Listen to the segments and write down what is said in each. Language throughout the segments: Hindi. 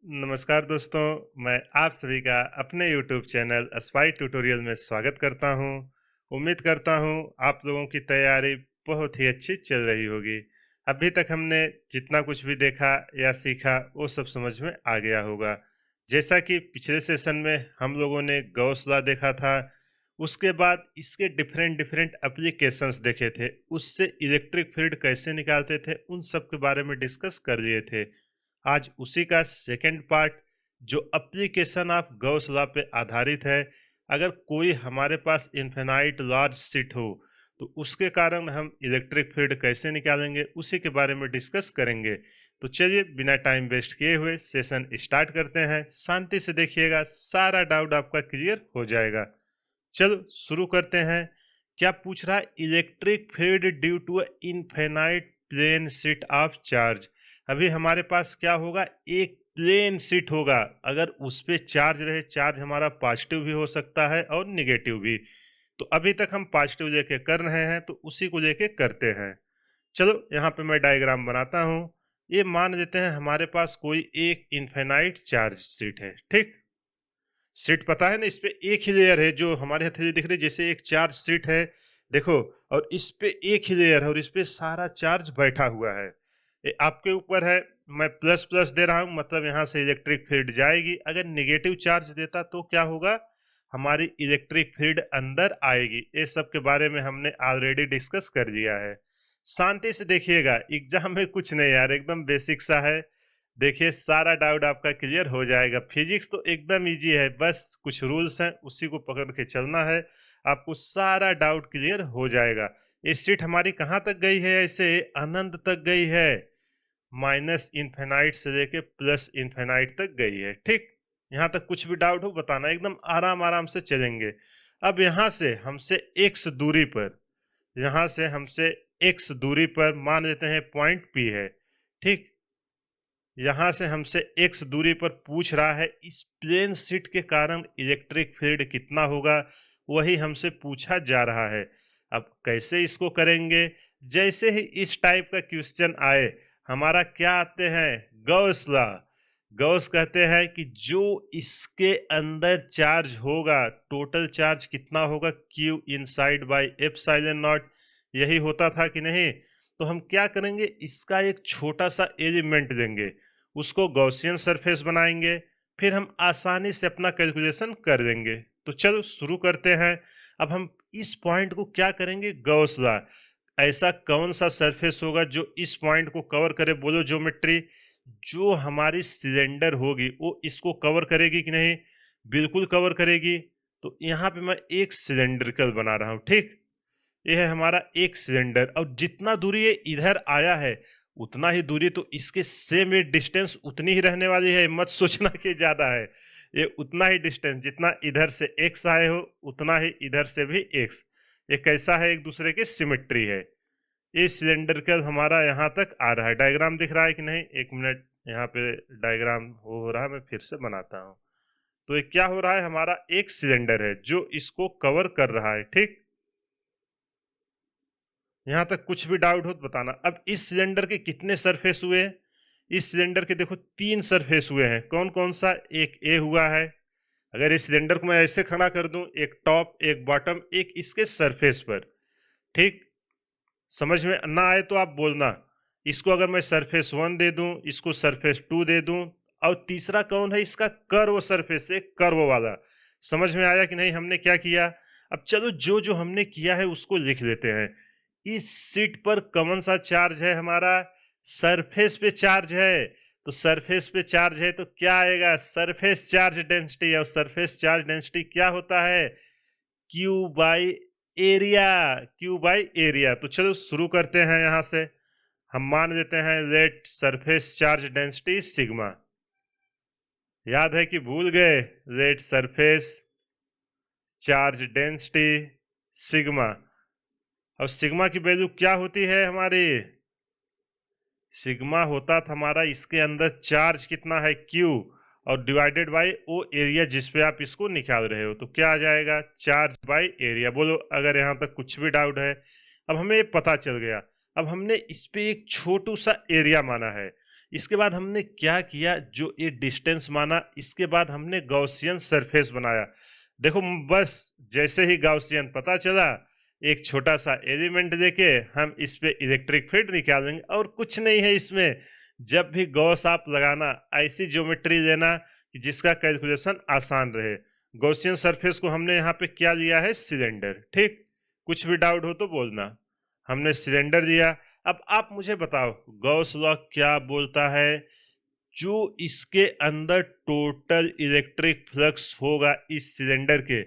नमस्कार दोस्तों, मैं आप सभी का अपने YouTube चैनल स्पाई ट्यूटोरियल में स्वागत करता हूं। उम्मीद करता हूं आप लोगों की तैयारी बहुत ही अच्छी चल रही होगी। अभी तक हमने जितना कुछ भी देखा या सीखा वो सब समझ में आ गया होगा। जैसा कि पिछले सेशन में हम लोगों ने गॉस लॉ देखा था, उसके बाद इसके डिफरेंट डिफरेंट एप्लीकेशंस देखे थे, उससे इलेक्ट्रिक फील्ड कैसे निकालते थे, उन सब के बारे में डिस्कस कर लिए थे। आज उसी का सेकंड पार्ट, जो एप्लीकेशन ऑफ गॉस लॉ पे आधारित है। अगर कोई हमारे पास इन्फिनाइट लार्ज शीट हो तो उसके कारण हम इलेक्ट्रिक फील्ड कैसे निकालेंगे, उसी के बारे में डिस्कस करेंगे। तो चलिए बिना टाइम वेस्ट किए हुए सेशन स्टार्ट करते हैं। शांति से देखिएगा, सारा डाउट आपका क्लियर हो जाएगा। चलो शुरू करते हैं। क्या पूछ रहा है? Electric field due to infinite plane sheet of charge. अभी हमारे पास क्या होगा? एक प्लेन शीट होगा। अगर उस पे चार्ज रहे, चार्ज हमारा पॉजिटिव भी हो सकता है और निगेटिव भी। तो अभी तक हम पॉजिटिव लेके कर रहे हैं, तो उसी को लेके करते हैं। चलो यहाँ पे मैं डायग्राम बनाता हूँ। ये मान लेते हैं हमारे पास कोई एक इनफाइनाइट चार्ज शीट है, ठीक। सीट पता है ना, इस पे एक ही लेयर है, जो हमारे हथेली दिख रही है, जैसे एक चार्ज सीट है। देखो, और इस पे एक ही लेयर है और इस पे सारा चार्ज बैठा हुआ है। ये आपके ऊपर है। मैं प्लस प्लस दे रहा हूं, मतलब यहाँ से इलेक्ट्रिक फील्ड जाएगी। अगर निगेटिव चार्ज देता तो क्या होगा? हमारी इलेक्ट्रिक फील्ड अंदर आएगी। ये सब के बारे में हमने ऑलरेडी डिस्कस कर लिया है। शांति से देखिएगा, एग्जाम में कुछ नहीं यार, एकदम बेसिक सा है। देखिए सारा डाउट आपका क्लियर हो जाएगा। फिजिक्स तो एकदम इजी है, बस कुछ रूल्स हैं उसी को पकड़ के चलना है। आपको सारा डाउट क्लियर हो जाएगा। ये सीट हमारी कहाँ तक गई है? ऐसे अनंत तक गई है। माइनस इन्फिनाइट से लेके प्लस इन्फिनाइट तक गई है, ठीक। यहाँ तक कुछ भी डाउट हो बताना, एकदम आराम आराम से चलेंगे। अब यहाँ से हमसे एक्स दूरी पर, यहाँ से हमसे एक्स दूरी पर मान लेते हैं पॉइंट पी है, ठीक। यहां से हमसे x दूरी पर पूछ रहा है इस प्लेन शीट के कारण इलेक्ट्रिक फील्ड कितना होगा, वही हमसे पूछा जा रहा है। अब कैसे इसको करेंगे? जैसे ही इस टाइप का क्वेश्चन आए, हमारा क्या आते हैं? Gauss law. गॉस कहते हैं कि जो इसके अंदर चार्ज होगा, टोटल चार्ज कितना होगा? Q inside by epsilon not. यही होता था कि नहीं? तो हम क्या करेंगे, इसका एक छोटा सा एलिमेंट लेंगे, उसको गॉसियन सरफेस बनाएंगे, फिर हम आसानी से अपना कैलकुलेशन कर देंगे। तो चलो शुरू करते हैं। अब हम इस पॉइंट को क्या करेंगे? Gauss law. ऐसा कौन सा सरफेस होगा जो इस पॉइंट को कवर करे? बोलो ज्योमेट्री। जो हमारी सिलेंडर होगी वो इसको कवर करेगी कि नहीं? बिल्कुल कवर करेगी। तो यहाँ पे मैं एक सिलेंड्रिकल बना रहा हूं, ठीक। ये है हमारा एक सिलेंडर, और जितना दूरी ये इधर आया है उतना ही दूरी तो इसके सेम ये डिस्टेंस उतनी ही रहने वाली है। मत सोचना कि ज्यादा है। ये उतना ही डिस्टेंस, जितना इधर से एक्स आए हो उतना ही इधर से भी एक्स। ये कैसा है? एक दूसरे की सिमेट्री है। ये सिलेंडरिकल हमारा यहाँ तक आ रहा है। डायग्राम दिख रहा है कि नहीं? एक मिनट, यहाँ पे डायग्राम हो रहा है, मैं फिर से बनाता हूँ। तो ये क्या हो रहा है? हमारा एक सिलेंडर है जो इसको कवर कर रहा है, ठीक। यहाँ तक कुछ भी डाउट हो तो बताना। अब इस सिलेंडर के कितने सरफेस हुए? इस सिलेंडर के देखो तीन सरफेस हुए हैं। कौन कौन सा? एक ए हुआ है। अगर इस सिलेंडर को मैं ऐसे खड़ा कर दूं, एक टॉप एक बॉटम एक इसके सरफेस पर, ठीक। समझ में ना आए तो आप बोलना। इसको अगर मैं सरफेस वन दे दूं, इसको सरफेस टू दे दूं, और तीसरा कौन है? इसका कर्व सरफेस, एक कर्व वाला। समझ में आया कि नहीं हमने क्या किया? अब चलो जो जो हमने किया है उसको लिख लेते हैं। इस शीट पर कौन सा चार्ज है? हमारा सरफेस पे चार्ज है। तो सरफेस पे चार्ज है तो क्या आएगा? Surface charge density. और सरफेस चार्ज डेंसिटी क्या होता है? Q by area. Q by area. तो चलो शुरू करते हैं। यहां से हम मान लेते हैं let surface charge density sigma. याद है कि भूल गए? Let surface charge density sigma. और सिग्मा की वैल्यू क्या होती है हमारी? सिग्मा होता था हमारा इसके अंदर चार्ज कितना है, क्यू, और डिवाइडेड बाय वो एरिया जिस पे आप इसको निकाल रहे हो। तो क्या आ जाएगा? Charge by area. बोलो अगर यहाँ तक कुछ भी डाउट है। अब हमें ये पता चल गया। अब हमने इस पे एक छोटू सा एरिया माना है। इसके बाद हमने क्या किया, जो ये डिस्टेंस माना, इसके बाद हमने गॉसियन सरफेस बनाया। देखो बस जैसे ही गॉसियन पता चला, एक छोटा सा एलिमेंट देके हम इस पे इलेक्ट्रिक फील्ड निकालेंगे, और कुछ नहीं है इसमें। जब भी गॉस आप लगाना, ऐसी ज्योमेट्री लेना कि जिसका कैलकुलेशन आसान रहे। गॉसियन सरफेस को हमने यहाँ पे क्या लिया है, सिलेंडर। ठीक, कुछ भी डाउट हो तो बोलना। हमने सिलेंडर दिया। अब आप मुझे बताओ, गॉस लॉ क्या बोलता है, जो इसके अंदर टोटल इलेक्ट्रिक फ्लक्स होगा इस सिलेंडर के,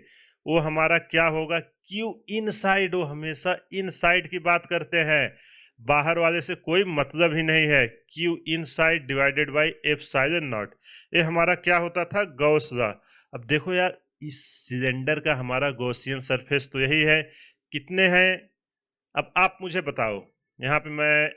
वो हमारा क्या होगा, क्यू इनसाइड। वो हमेशा इनसाइड की बात करते हैं, बाहर वाले से कोई मतलब ही नहीं है। Q inside divided by epsilon not, ये हमारा क्या होता था, गॉस लॉ। अब देखो यार, इस सिलेंडर का हमारा गॉसियन सरफेस तो यही है। कितने हैं, अब आप मुझे बताओ। यहाँ पे मैं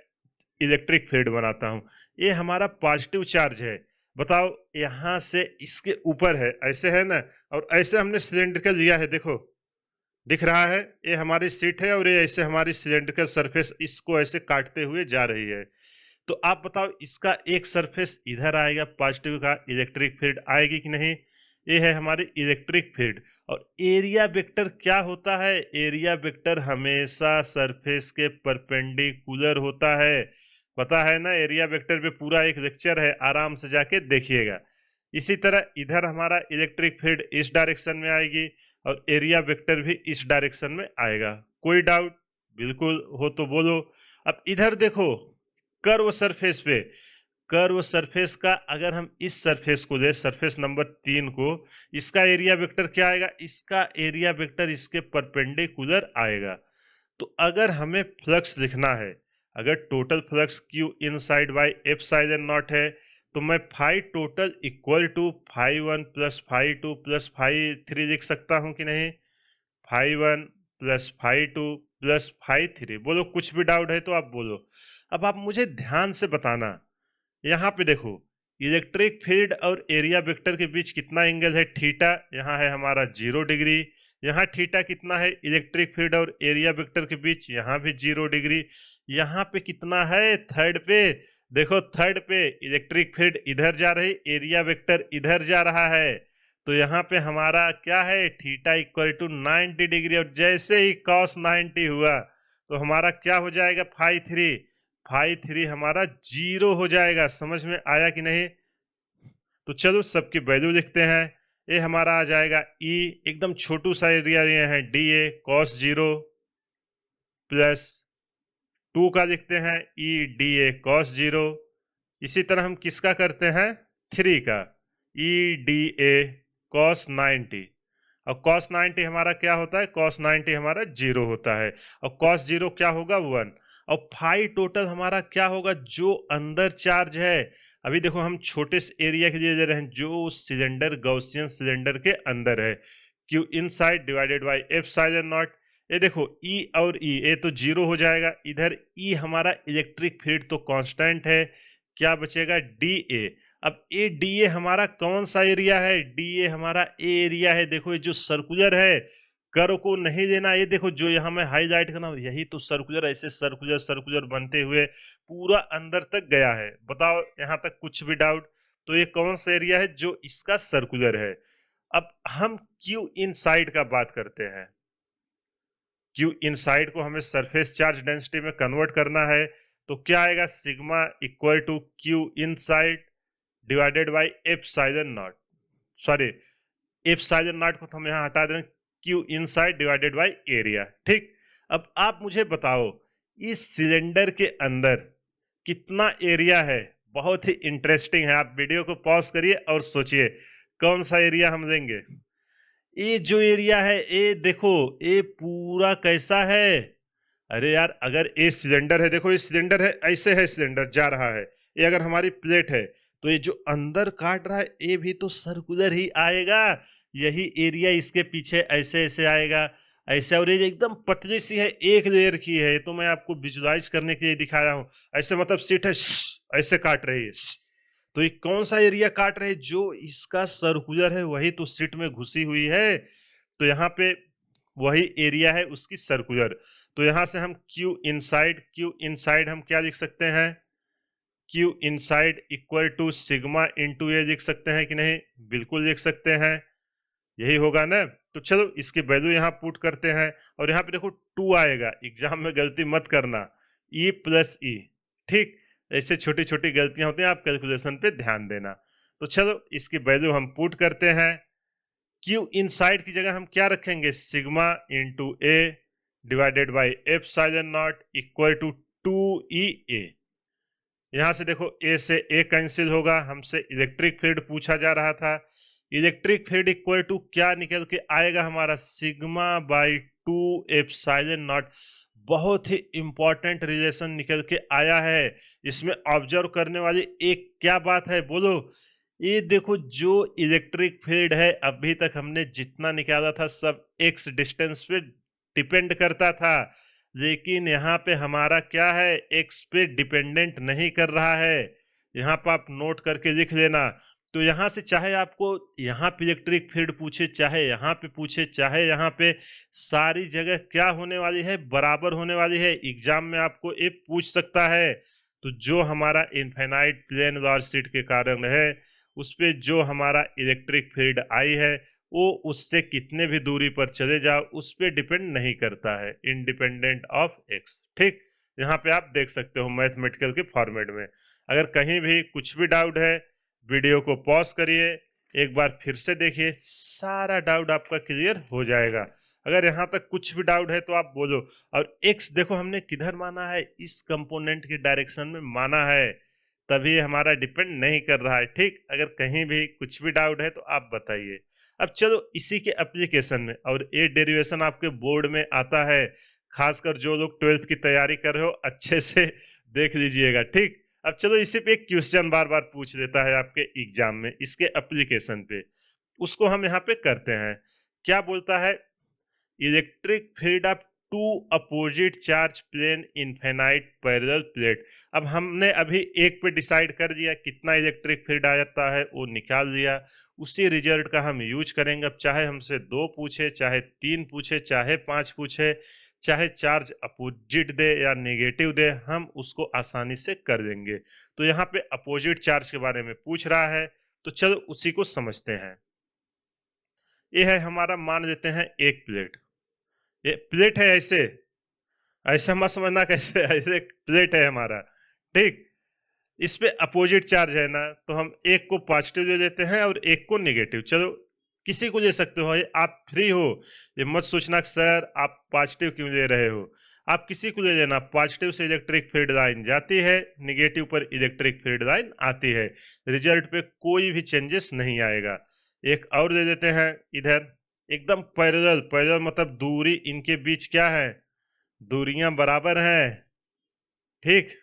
इलेक्ट्रिक फील्ड बनाता हूँ। ये हमारा पॉजिटिव चार्ज है। बताओ, यहाँ से इसके ऊपर है, ऐसे है ना, और ऐसे हमने सिलेंड्रिकल लिया है। देखो दिख रहा है, ये हमारी सीट है, और ये ऐसे हमारी सिलेंड्रिकल सरफेस इसको ऐसे काटते हुए जा रही है। तो आप बताओ, इसका एक सरफेस इधर आएगा, पॉजिटिव का, इलेक्ट्रिक फील्ड आएगी कि नहीं। ये है हमारी इलेक्ट्रिक फील्ड। और एरिया वेक्टर क्या होता है, एरिया वेक्टर हमेशा सरफेस के परपेंडिकुलर होता है। पता है ना, एरिया वेक्टर पे पूरा एक लेक्चर है, आराम से जाके देखिएगा। इसी तरह इधर हमारा इलेक्ट्रिक फील्ड इस डायरेक्शन में आएगी, और एरिया वेक्टर भी इस डायरेक्शन में आएगा। कोई डाउट बिल्कुल हो तो बोलो। अब इधर देखो, कर्व सरफेस पे, कर्व सरफेस का अगर हम इस सरफेस को ले, सरफेस नंबर 3 को, इसका एरिया वेक्टर क्या आएगा, इसका एरिया वेक्टर इसके परपेंडिकुलर आएगा। तो अगर हमें फ्लक्स लिखना है, अगर total flux q inside by epsilon naught है, तो मैं phi total equal to phi 1 plus phi 2 plus phi 3 लिख सकता हूं कि नहीं। Phi 1 plus phi 2 plus phi 3, बोलो कुछ भी डाउट है तो आप बोलो। अब आप मुझे ध्यान से बताना, यहाँ पे देखो, इलेक्ट्रिक फील्ड और एरिया वेक्टर के बीच कितना एंगल है, थीटा। यहाँ है हमारा 0 डिग्री। यहाँ थीटा कितना है इलेक्ट्रिक फील्ड और एरिया वेक्टर के बीच, यहाँ भी 0 डिग्री। यहाँ पे कितना है, थर्ड पे। देखो थर्ड पे इलेक्ट्रिक फील्ड इधर जा रही, एरिया वेक्टर इधर जा रहा है। तो यहाँ पे हमारा क्या है, थीटा इक्वल टू 90 डिग्री। और जैसे ही cos 90 हुआ, तो हमारा क्या हो जाएगा, फाई 3। फाई 3 हमारा 0 हो जाएगा। समझ में आया कि नहीं। तो चलो सबकी वैल्यू लिखते हैं। ये हमारा आ जाएगा ई, एकदम छोटू सा एरिया लिए हैं, डी ए कॉस 0 प्लस 2 का लिखते हैं ई डी ए कॉस 0। इसी तरह हम किसका करते हैं, 3 का, ई डी ए कॉस 90। और cos 90 हमारा क्या होता है, cos 90 हमारा 0 होता है, और cos 0 क्या होगा, 1। और फाई टोटल हमारा क्या होगा, जो अंदर चार्ज है। अभी देखो हम छोटे से एरिया के लिए ले रहे हैं, जो सिलेंडर गॉसियन सिलेंडर के अंदर है, Q inside divided by epsilon not. ये देखो ई और ई, ये तो 0 हो जाएगा। इधर ई हमारा इलेक्ट्रिक फील्ड तो कांस्टेंट है, क्या बचेगा, डी ए। अब ए डी ए हमारा कौन सा एरिया है, डी ए हमारा ए एरिया है। देखो ये जो सर्कुलर है, कर्व को नहीं देना, ये देखो जो यहाँ मैं हाईलाइट करना हूं, यही तो सर्कुलर, ऐसे सर्कुलर सर्कुलर बनते हुए पूरा अंदर तक गया है। बताओ यहाँ तक कुछ भी डाउट। तो ये कौन सा एरिया है जो इसका सर्कुलर है। अब हम क्यू इनसाइड का बात करते हैं। क्यू इनसाइड को हमें सरफेस चार्ज डेंसिटी में कन्वर्ट करना है। तो क्या आएगा, sigma equal to q inside divided by epsilon naught. Sorry, epsilon naught को तो हम यहाँ हटा दें, q inside divided by area. ठीक, अब आप मुझे बताओ, इस सिलेंडर के अंदर कितना एरिया है। बहुत ही इंटरेस्टिंग है, आप वीडियो को पॉज करिए और सोचिए कौन सा एरिया हम लेंगे। ये जो एरिया है, ये देखो, ये पूरा कैसा है। अरे यार, अगर ये सिलेंडर है, देखो ये सिलेंडर है, ऐसे है सिलेंडर जा रहा है। ये अगर हमारी प्लेट है, तो ये जो अंदर काट रहा है, ये भी तो सर्कुलर ही आएगा। यही एरिया इसके पीछे ऐसे ऐसे आएगा, ऐसे। और ये एकदम पतली सी है, एक लेयर की है। तो मैं आपको विजुलाइज करने के लिए दिखाया हूं। ऐसे मतलब सीट है, ऐसे काट रही है। तो ये कौन सा एरिया काट रहे है, जो इसका सर्कुलर है, वही तो सीट में घुसी हुई है। तो यहाँ पे वही एरिया है उसकी सर्कुलर। तो यहां से हम क्यू इनसाइड हम क्या लिख सकते हैं, Q inside equal to sigma into A लिख सकते हैं कि नहीं, बिल्कुल लिख सकते हैं, यही होगा ना। तो चलो इसकी वैल्यू यहाँ पुट करते हैं, और यहाँ पे देखो 2 आएगा, एग्जाम में गलती मत करना, ई प्लस ई, ठीक। ऐसे छोटी छोटी गलतियां होती हैं, आप कैलकुलेशन पे ध्यान देना। तो चलो इसकी वैल्यू हम पुट करते हैं, क्यू इनसाइड की जगह हम क्या रखेंगे, sigma into a divided by epsilon naught equal to 2 E A. यहां से देखो ए से ए कैंसिल होगा, हमसे इलेक्ट्रिक फील्ड पूछा जा रहा था, इलेक्ट्रिक फील्ड इक्वल टू क्या निकल के आएगा हमारा, सिग्मा बाई 2 एप्सिलॉन नॉट। बहुत ही इंपॉर्टेंट रिलेशन निकल के आया है, इसमें ऑब्जर्व करने वाली एक क्या बात है बोलो, ये देखो जो इलेक्ट्रिक फील्ड है अभी तक हमने जितना निकाला था सब एक्स डिस्टेंस पे डिपेंड करता था, लेकिन यहाँ पे हमारा क्या है, एक्स पे डिपेंडेंट नहीं कर रहा है। यहाँ पे आप नोट करके लिख लेना। तो यहाँ से चाहे आपको यहाँ पे इलेक्ट्रिक फील्ड पूछे, चाहे यहाँ पे पूछे, चाहे यहाँ पे, सारी जगह क्या होने वाली है, बराबर होने वाली है। एग्जाम में आपको ये पूछ सकता है। तो जो हमारा इनफाइनाइट प्लेन लॉ शीट के कारण है, उस पे जो हमारा इलेक्ट्रिक फील्ड आई है वो उससे कितने भी दूरी पर चले जाओ उस पे डिपेंड नहीं करता है, इंडिपेंडेंट ऑफ एक्स, ठीक। यहाँ पे आप देख सकते हो मैथमेटिकल के फॉर्मेट में। अगर कहीं भी कुछ भी डाउट है, वीडियो को पॉज करिए, एक बार फिर से देखिए, सारा डाउट आपका क्लियर हो जाएगा। अगर यहाँ तक कुछ भी डाउट है तो आप बोलो। और एक्स देखो हमने किधर माना है, इस कंपोनेंट की डायरेक्शन में माना है, तभी हमारा डिपेंड नहीं कर रहा है, ठीक। अगर कहीं भी कुछ भी डाउट है तो आप बताइए। अब चलो इसी के एप्लीकेशन में, और ये डेरिवेशन आपके बोर्ड में आता है, खासकर जो लोग 12th की तैयारी कर रहे हो अच्छे से देख लीजिएगा, ठीक। अब चलो इसी पे एक क्वेश्चन बार बार पूछ देता है आपके एग्जाम में, इसके एप्लीकेशन पे, उसको हम यहाँ पे करते हैं। क्या बोलता है, electric field of two opposite charge plane infinite parallel plate. अब हमने अभी एक पे डिसाइड कर दिया कितना इलेक्ट्रिक फील्ड आ जाता है, वो निकाल लिया, उसी रिजल्ट का हम यूज करेंगे। अब चाहे हमसे 2 पूछे, चाहे 3 पूछे, चाहे 5 पूछे, चाहे चार्ज अपोजिट दे या नेगेटिव दे, हम उसको आसानी से कर देंगे। तो यहाँ पे अपोजिट चार्ज के बारे में पूछ रहा है, तो चलो उसी को समझते हैं। ये है हमारा, मान लेते हैं एक प्लेट, ये प्लेट है, ऐसे ऐसा मत समझना कैसे, ऐसे प्लेट है हमारा, ठीक। इस पे अपोजिट चार्ज है ना, तो हम एक को पॉजिटिव ले लेते हैं और एक को नेगेटिव। चलो किसी को ले सकते हो, ये आप फ्री हो, ये मत सोचना कि सर आप पॉजिटिव क्यों ले रहे हो, आप किसी को ले लेना। पॉजिटिव से इलेक्ट्रिक फील्ड लाइन जाती है, नेगेटिव पर इलेक्ट्रिक फील्ड लाइन आती है, रिजल्ट पे कोई भी चेंजेस नहीं आएगा। एक और ले लेते हैं इधर, एकदम पैरेलल, पैरेलल मतलब दूरी इनके बीच क्या है, दूरियां बराबर हैं, ठीक।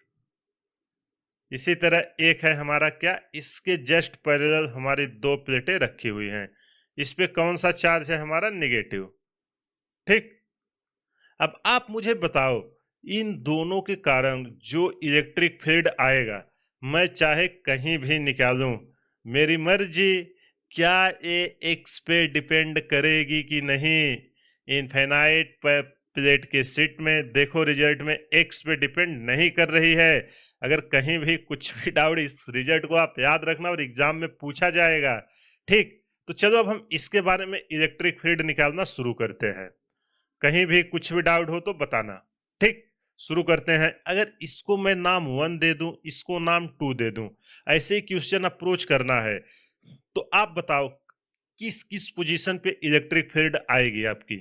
इसी तरह एक है हमारा क्या, इसके जस्ट पैरेलल हमारी 2 प्लेटें रखी हुई हैं, इस पे कौन सा चार्ज है हमारा, नेगेटिव, ठीक। अब आप मुझे बताओ, इन दोनों के कारण जो इलेक्ट्रिक फील्ड आएगा, मैं चाहे कहीं भी निकालूं, मेरी मर्जी, क्या ये एक्स पे डिपेंड करेगी कि नहीं। इनफाइनाइट प्लेट के सीट में देखो रिजल्ट में एक्स पे डिपेंड नहीं कर रही है। अगर कहीं भी कुछ भी डाउट, इस रिजल्ट को आप याद रखना और एग्जाम में पूछा जाएगा, ठीक। तो चलो अब हम इसके बारे में इलेक्ट्रिक फील्ड निकालना शुरू करते हैं, कहीं भी कुछ भी डाउट हो तो बताना, ठीक। शुरू करते हैं। अगर इसको मैं नाम 1 दे दूं, इसको नाम 2 दे दूं, ऐसे ही क्वेश्चन अप्रोच करना है, तो आप बताओ किस किस पोजीशन पे इलेक्ट्रिक फील्ड आएगी आपकी,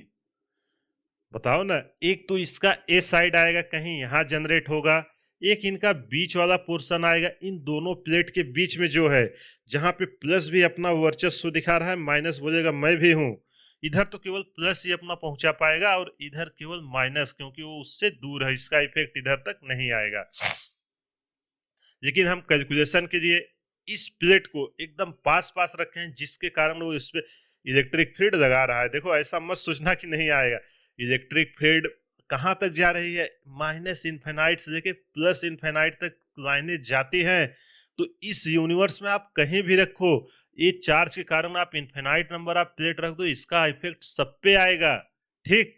बताओ ना। एक तो इसका ए साइड आएगा, कहीं यहां जनरेट होगा, एक इनका बीच वाला पोर्शन आएगा, इन दोनों प्लेट के बीच में जो है, जहां पे प्लस भी अपना वर्चस्व दिखा रहा है, माइनस बोलेगा मैं भी हूं, इधर तो केवल प्लस ही अपना पहुंचा पाएगा और इधर केवल माइनस, क्योंकि वो उससे दूर है, इसका इफेक्ट इधर तक नहीं आएगा। लेकिन हम कैलकुलेशन के लिए इस प्लेट को एकदम पास पास रखे हैं, जिसके कारण वो इस पे इलेक्ट्रिक फील्ड लगा रहा है। देखो ऐसा मत सोचना कि नहीं आएगा, इलेक्ट्रिक फील्ड कहां तक जा रही है, माइनस इनफिनाइट से लेके प्लस इनफिनाइट तक लाइनें जाती हैं। तो इस यूनिवर्स में आप कहीं भी रखो, ये चार्ज के कारण आप इनफिनाइट नंबर ऑफ प्लेट रख दो, इसका इफेक्ट सब पे आएगा, ठीक।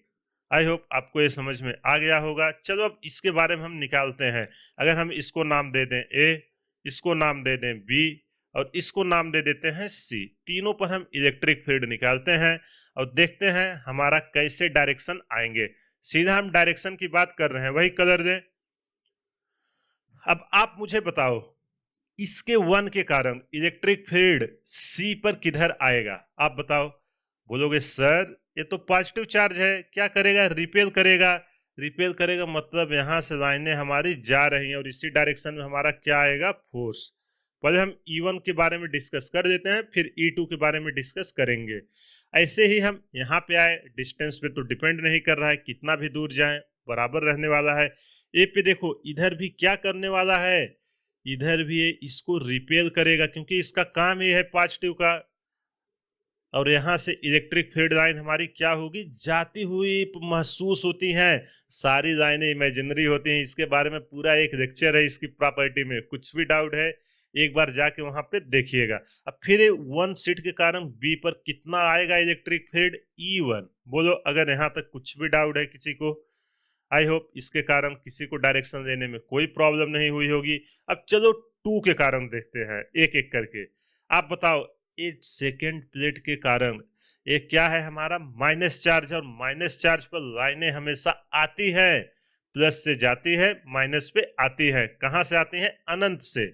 आई होप आपको ये समझ में आ गया होगा। चलो अब इसके बारे में हम निकालते हैं। अगर हम इसको नाम दे दें ए, इसको नाम दे दें बी और इसको नाम दे देते हैं सी, तीनों पर हम इलेक्ट्रिक फील्ड निकालते हैं और देखते हैं हमारा कैसे डायरेक्शन आएंगे। सीधा हम डायरेक्शन की बात कर रहे हैं, वही कलर दें। अब आप मुझे बताओ, इसके वन के कारण इलेक्ट्रिक फील्ड सी पर किधर आएगा? आप बताओ। बोलोगे सर ये तो पॉजिटिव चार्ज है, क्या करेगा? रिपेल करेगा। रिपेल करेगा मतलब यहां से लाइनें हमारी जा रही हैं और इसी डायरेक्शन में हमारा क्या आएगा? फोर्स। पहले हम E1 के बारे में डिस्कस कर देते हैं, फिर E2 के बारे में डिस्कस करेंगे। ऐसे ही हम यहाँ पे आए, डिस्टेंस पे तो डिपेंड नहीं कर रहा है, कितना भी दूर जाए बराबर रहने वाला है। ए पे देखो, इधर भी क्या करने वाला है? इधर भी ये इसको रिपेल करेगा क्योंकि इसका काम ही है पॉजिटिव का। और यहाँ से इलेक्ट्रिक फील्ड लाइन हमारी क्या होगी? जाती हुई महसूस होती हैं। सारी लाइनें इमेजिनरी होती हैं, इसके बारे में पूरा एक लेक्चर है इसकी प्रॉपर्टी में। कुछ भी डाउट है एक बार जाके वहां पे देखिएगा। अब फिर वन सीट के कारण बी पर कितना आएगा इलेक्ट्रिक फील्ड? E1। बोलो अगर यहाँ तक कुछ भी डाउट है किसी को। आई होप इसके कारण किसी को डायरेक्शन देने में कोई प्रॉब्लम नहीं हुई होगी। अब चलो 2 के कारण देखते हैं एक एक करके। आप बताओ, एक सेकेंड प्लेट के कारण ये क्या है? हमारा माइनस चार्ज। और माइनस चार्ज पर लाइनें हमेशा आती है, प्लस से जाती है माइनस पे आती है। कहां से आती है? अनंत से।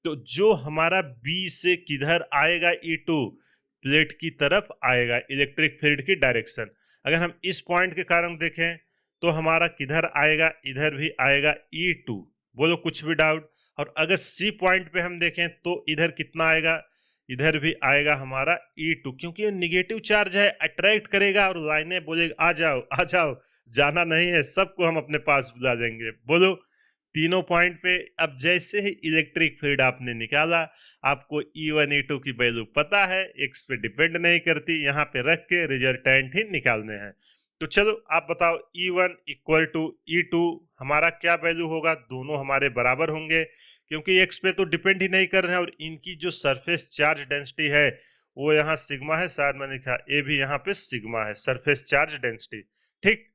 तो जो हमारा बी से किधर आएगा? E2 प्लेट की तरफ आएगा इलेक्ट्रिक फील्ड की डायरेक्शन। अगर हम इस पॉइंट के कारण देखें तो हमारा किधर आएगा? इधर भी आएगा E2। बोलो कुछ भी डाउट? और अगर सी पॉइंट पे हम देखें तो इधर कितना आएगा? इधर भी आएगा हमारा E2, क्योंकि ये निगेटिव चार्ज है, अट्रैक्ट करेगा और लाइनें बोलेगा आ जाओ आ जाओ, जाना नहीं है, सबको हम अपने पास बुला देंगे। बोलो तीनों पॉइंट पे। अब जैसे ही इलेक्ट्रिक फील्ड आपने निकाला, आपको E1 E2 की वैल्यू पता है, एक्स पे डिपेंड नहीं करती, यहाँ पे रख के रिजल्टेंट ही निकालने हैं। तो चलो आप बताओ, E1 इक्वल टू E2 हमारा क्या वैल्यू होगा? दोनों हमारे बराबर होंगे क्योंकि एक्स पे तो डिपेंड ही नहीं कर रहे हैं। और इनकी जो सरफेस चार्ज डेंसिटी है वो यहाँ सिग्मा है, शायद मैंने लिखा ए भी यहाँ पे सिग्मा है, सरफेस चार्ज डेंसिटी। ठीक,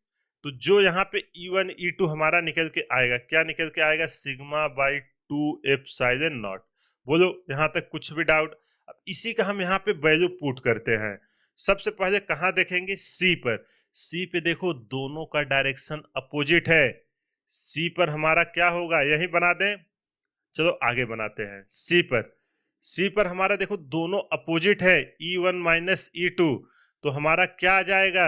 तो जो यहाँ पे E1 E2 हमारा निकल के आएगा, क्या निकल के आएगा? Sigma by 2 epsilon not. बोलो यहाँ तक कुछ भी डाउट? अब इसी का हम यहाँ पे वैल्यू पुट करते हैं। सबसे पहले कहाँ देखेंगे? सी पर। सी पे देखो दोनों का डायरेक्शन अपोजिट है। सी पर हमारा क्या होगा? यही बना दें। चलो आगे बनाते हैं। सी पर, सी पर हमारा देखो दोनों अपोजिट है, E1 माइनस E2। तो हमारा क्या आ जाएगा?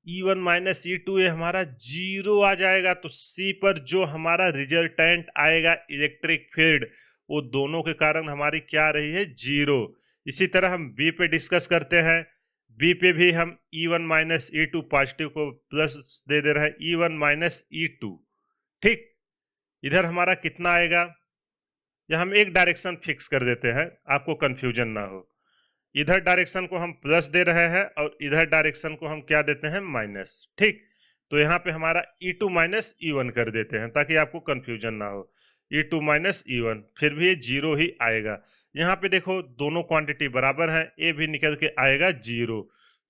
E1 माइनस E2 ये हमारा जीरो आ जाएगा। तो सी पर जो हमारा रिजल्टेंट आएगा इलेक्ट्रिक फील्ड, वो दोनों के कारण हमारी क्या आ रही है? जीरो। इसी तरह हम बी पे डिस्कस करते हैं। बी पे भी हम E1 माइनस E2 पॉजिटिव को प्लस दे रहे हैं, E1 माइनस E2। ठीक, इधर हमारा कितना आएगा? या हम एक डायरेक्शन फिक्स कर देते हैं, आपको कंफ्यूजन ना हो। इधर डायरेक्शन को हम प्लस दे रहे हैं और इधर डायरेक्शन को हम क्या देते हैं? माइनस। ठीक, तो यहाँ पे हमारा E2 माइनस E1 कर देते हैं ताकि आपको कंफ्यूजन ना हो। E2 माइनस E1, फिर भी ये जीरो ही आएगा। यहाँ पे देखो दोनों क्वांटिटी बराबर है, ए भी निकल के आएगा जीरो।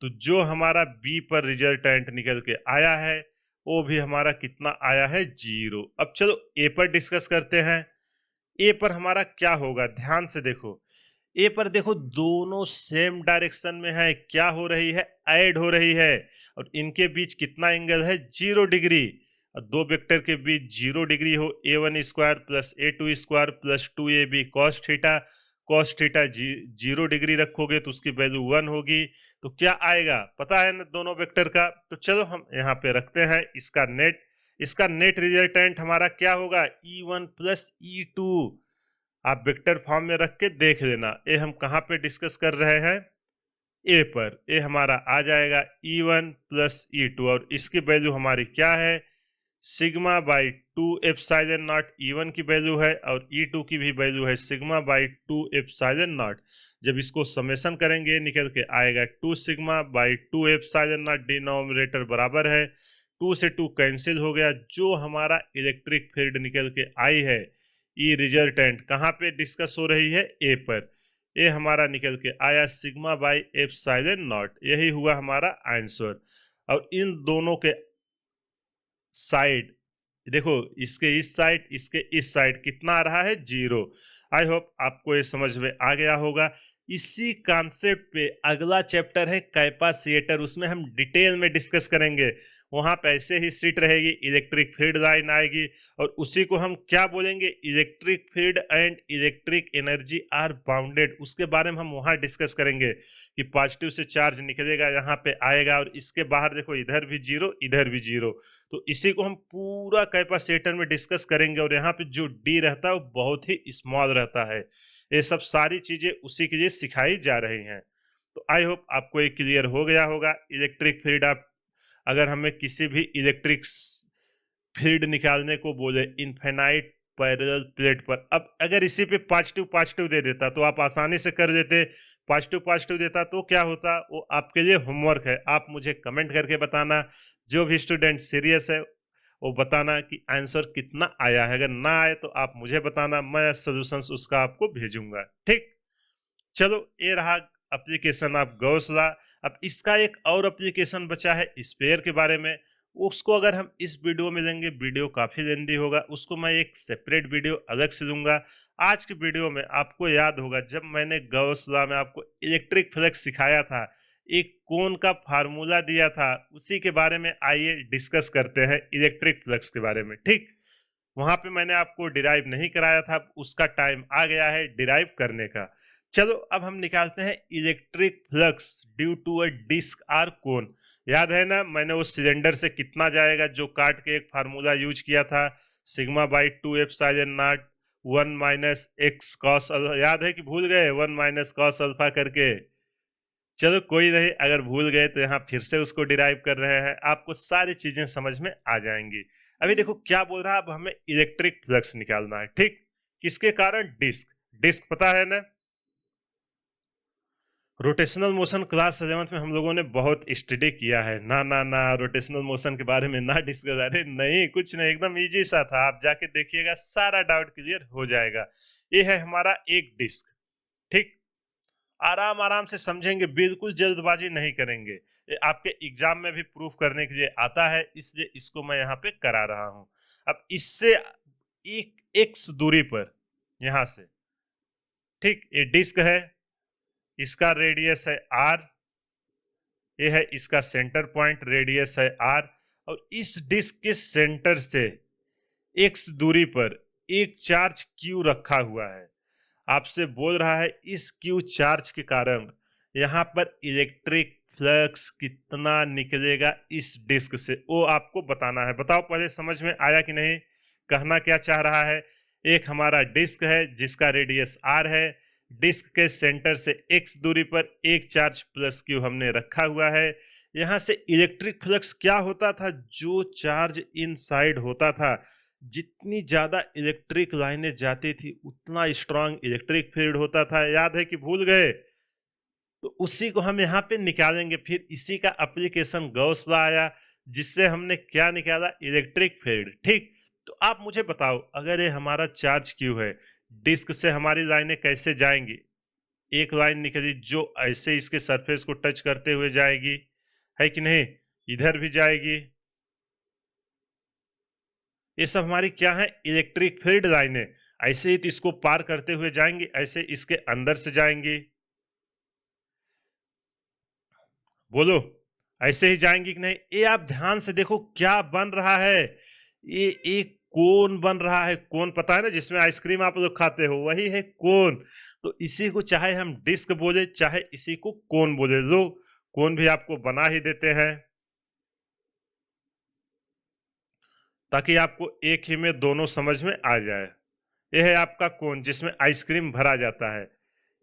तो जो हमारा बी पर रिजल्टेंट निकल के आया है वो भी हमारा कितना आया है? जीरो। अब चलो ए पर डिस्कस करते हैं। ए पर हमारा क्या होगा? ध्यान से देखो, ए पर देखो दोनों सेम डायरेक्शन में है, क्या हो रही है? ऐड हो रही है। और इनके बीच कितना एंगल है? 0 डिग्री। और दो वेक्टर के बीच 0 डिग्री हो, A1 square plus A2 square plus 2AB cos theta. Cos theta 0 degree रखोगे तो उसकी वैल्यू 1 होगी। तो क्या आएगा? पता है ना दोनों वेक्टर का। तो चलो हम यहाँ पे रखते हैं इसका नेट रिजल्टेंट हमारा क्या होगा? E1 plus E2। आप वेक्टर फॉर्म में रख के देख लेना। ये हम कहाँ पे डिस्कस कर रहे हैं? ए पर। ये हमारा आ जाएगा E1 प्लस E2 और इसकी वैल्यू हमारी क्या है? Sigma by 2 epsilon not. E1 की वैल्यू है और E2 की भी वैल्यू है सिग्मा बाई 2 एप्सिलॉन नॉट। जब इसको समेशन करेंगे निकल के आएगा 2 sigma by 2 epsilon not. Denominator बराबर है, 2 से 2 कैंसिल हो गया। जो हमारा इलेक्ट्रिक फील्ड निकल के आई है, ई रिजल्टेंट कहाँ पे डिस्कस हो रही है? ए पर। ये हमारा निकल के आया सिग्मा बाई एप्सिलॉन नॉट। यही हुआ हमारा आंसर। और इन दोनों के साइड देखो, इसके इस साइड इसके इस साइड कितना आ रहा है, 0। आई होप आपको ये समझ में आ गया होगा। इसी कॉन्सेप्ट पे अगला चैप्टर है कैपेसिटर, उसमें हम डिटेल में डिस्कस करेंगे। वहां पे ऐसे ही सीट रहेगी, इलेक्ट्रिक फील्ड लाइन आएगी और उसी को हम क्या बोलेंगे, electric field and electric energy are bounded. उसके बारे में हम वहां डिस्कस करेंगे कि पॉजिटिव से चार्ज निकलेगा, यहाँ पे आएगा और इसके बाहर देखो इधर भी 0 इधर भी 0। तो इसी को हम पूरा कैपेसिटर में डिस्कस करेंगे और यहाँ पे जो डी रहता है वो बहुत ही स्मॉल रहता है। ये सब सारी चीजें उसी के लिए सिखाई जा रही हैं। तो आई होप आपको ये क्लियर हो गया होगा। इलेक्ट्रिक फील्ड, आप अगर हमें किसी भी इलेक्ट्रिक फील्ड निकालने को बोले इनफिनाइट पैरेलल प्लेट पर, अब अगर इसी पे पॉजिटिव पॉजिटिव दे देता तो आप आसानी से कर देते। पॉजिटिव पॉजिटिव देता तो क्या होता, वो आपके लिए होमवर्क है। आप मुझे कमेंट करके बताना, जो भी स्टूडेंट सीरियस है वो बताना कि आंसर कितना आया है। अगर ना आए तो आप मुझे बताना, मैं सोल्यूशंस उसका आपको भेजूंगा। ठीक, चलो ये रहा एप्लीकेशन ऑफ गॉस लॉ। अब इसका एक और एप्लीकेशन बचा है स्फीयर के बारे में। उसको अगर हम इस वीडियो में लेंगे, वीडियो काफी लेंदी होगा, उसको मैं एक सेपरेट वीडियो अलग से दूंगा। आज की वीडियो में आपको याद होगा जब मैंने गॉस लॉ में आपको इलेक्ट्रिक फ्लक्स सिखाया था, एक कोन का फार्मूला दिया था, उसी के बारे में आइए डिस्कस करते हैं, इलेक्ट्रिक फ्लक्स के बारे में। ठीक, वहां पे मैंने आपको डिराइव नहीं कराया था, उसका टाइम आ गया है डिराइव करने का। चलो अब हम निकालते हैं electric flux due to a disc or cone. याद है ना, मैंने उस सिलेंडर से कितना जाएगा जो काट के एक फार्मूला यूज किया था, sigma by 2 epsilon naught 1 - x cos alpha. याद है कि भूल गए, 1 - cos अल्फा करके। चलो कोई नहीं, अगर भूल गए तो यहाँ फिर से उसको डिराइव कर रहे हैं, आपको सारी चीजें समझ में आ जाएंगी। अभी देखो क्या बोल रहा है, अब हमें इलेक्ट्रिक फ्लक्स निकालना है। ठीक, किसके कारण, डिस्क। डिस्क पता है ना, रोटेशनल मोशन क्लास 7th में हम लोगों ने बहुत स्टडी किया है। ना ना ना, रोटेशनल मोशन के बारे में ना डिस्कस, अरे नहीं कुछ नहीं, एकदम इजी सा था, आप जाके देखिएगा सारा डाउट क्लियर हो जाएगा। ये है हमारा एक डिस्क। ठीक, आराम आराम से समझेंगे, बिल्कुल जल्दबाजी नहीं करेंगे। ये आपके एग्जाम में भी प्रूफ करने के लिए आता है, इसलिए इसको मैं यहाँ पे करा रहा हूँ। अब इससे एक एक्स दूरी पर, यहां से, ठीक, ये डिस्क है, इसका रेडियस है आर, ये है इसका सेंटर पॉइंट, रेडियस है आर। और इस डिस्क के सेंटर से एक्स दूरी पर एक चार्ज क्यू रखा हुआ है। आपसे बोल रहा है इस क्यू चार्ज के कारण यहाँ पर इलेक्ट्रिक फ्लक्स कितना निकलेगा इस डिस्क से, वो आपको बताना है। बताओ पहले समझ में आया कि नहीं, कहना क्या चाह रहा है। एक हमारा डिस्क है जिसका रेडियस आर है, डिस्क के सेंटर से एक्स दूरी पर एक चार्ज प्लस क्यू हमने रखा हुआ है। यहाँ से इलेक्ट्रिक फ्लक्स क्या होता था, जो चार्ज इनसाइड होता था, जितनी ज्यादा इलेक्ट्रिक लाइनें जाती थी उतना स्ट्रांग इलेक्ट्रिक फील्ड होता था। याद है कि भूल गए, तो उसी को हम यहाँ पे निकालेंगे। फिर इसी का एप्लीकेशन गॉस लॉ आया, जिससे हमने क्या निकाला, इलेक्ट्रिक फील्ड। ठीक, तो आप मुझे बताओ, अगर ये हमारा चार्ज क्यू है, डिस्क से हमारी लाइनें कैसे जाएंगी। एक लाइन निकली जो ऐसे इसके सरफेस को टच करते हुए जाएगी, है कि नहीं, इधर भी जाएगी। ये सब हमारी क्या है, इलेक्ट्रिक फील्ड लाइनें। ऐसे ही तो इसको पार करते हुए जाएंगी, ऐसे इसके अंदर से जाएंगी। बोलो, ऐसे ही जाएंगी कि नहीं। ये आप ध्यान से देखो क्या बन रहा है, ये एक कोन बन रहा है। कोन पता है ना, जिसमें आइसक्रीम आप लोग खाते हो, वही है कोन। तो इसी को चाहे हम डिस्क बोले चाहे इसी को कोन बोले, लो कोन भी आपको बना ही देते हैं, ताकि आपको एक ही में दोनों समझ में आ जाए। यह है आपका कोन जिसमें आइसक्रीम भरा जाता है,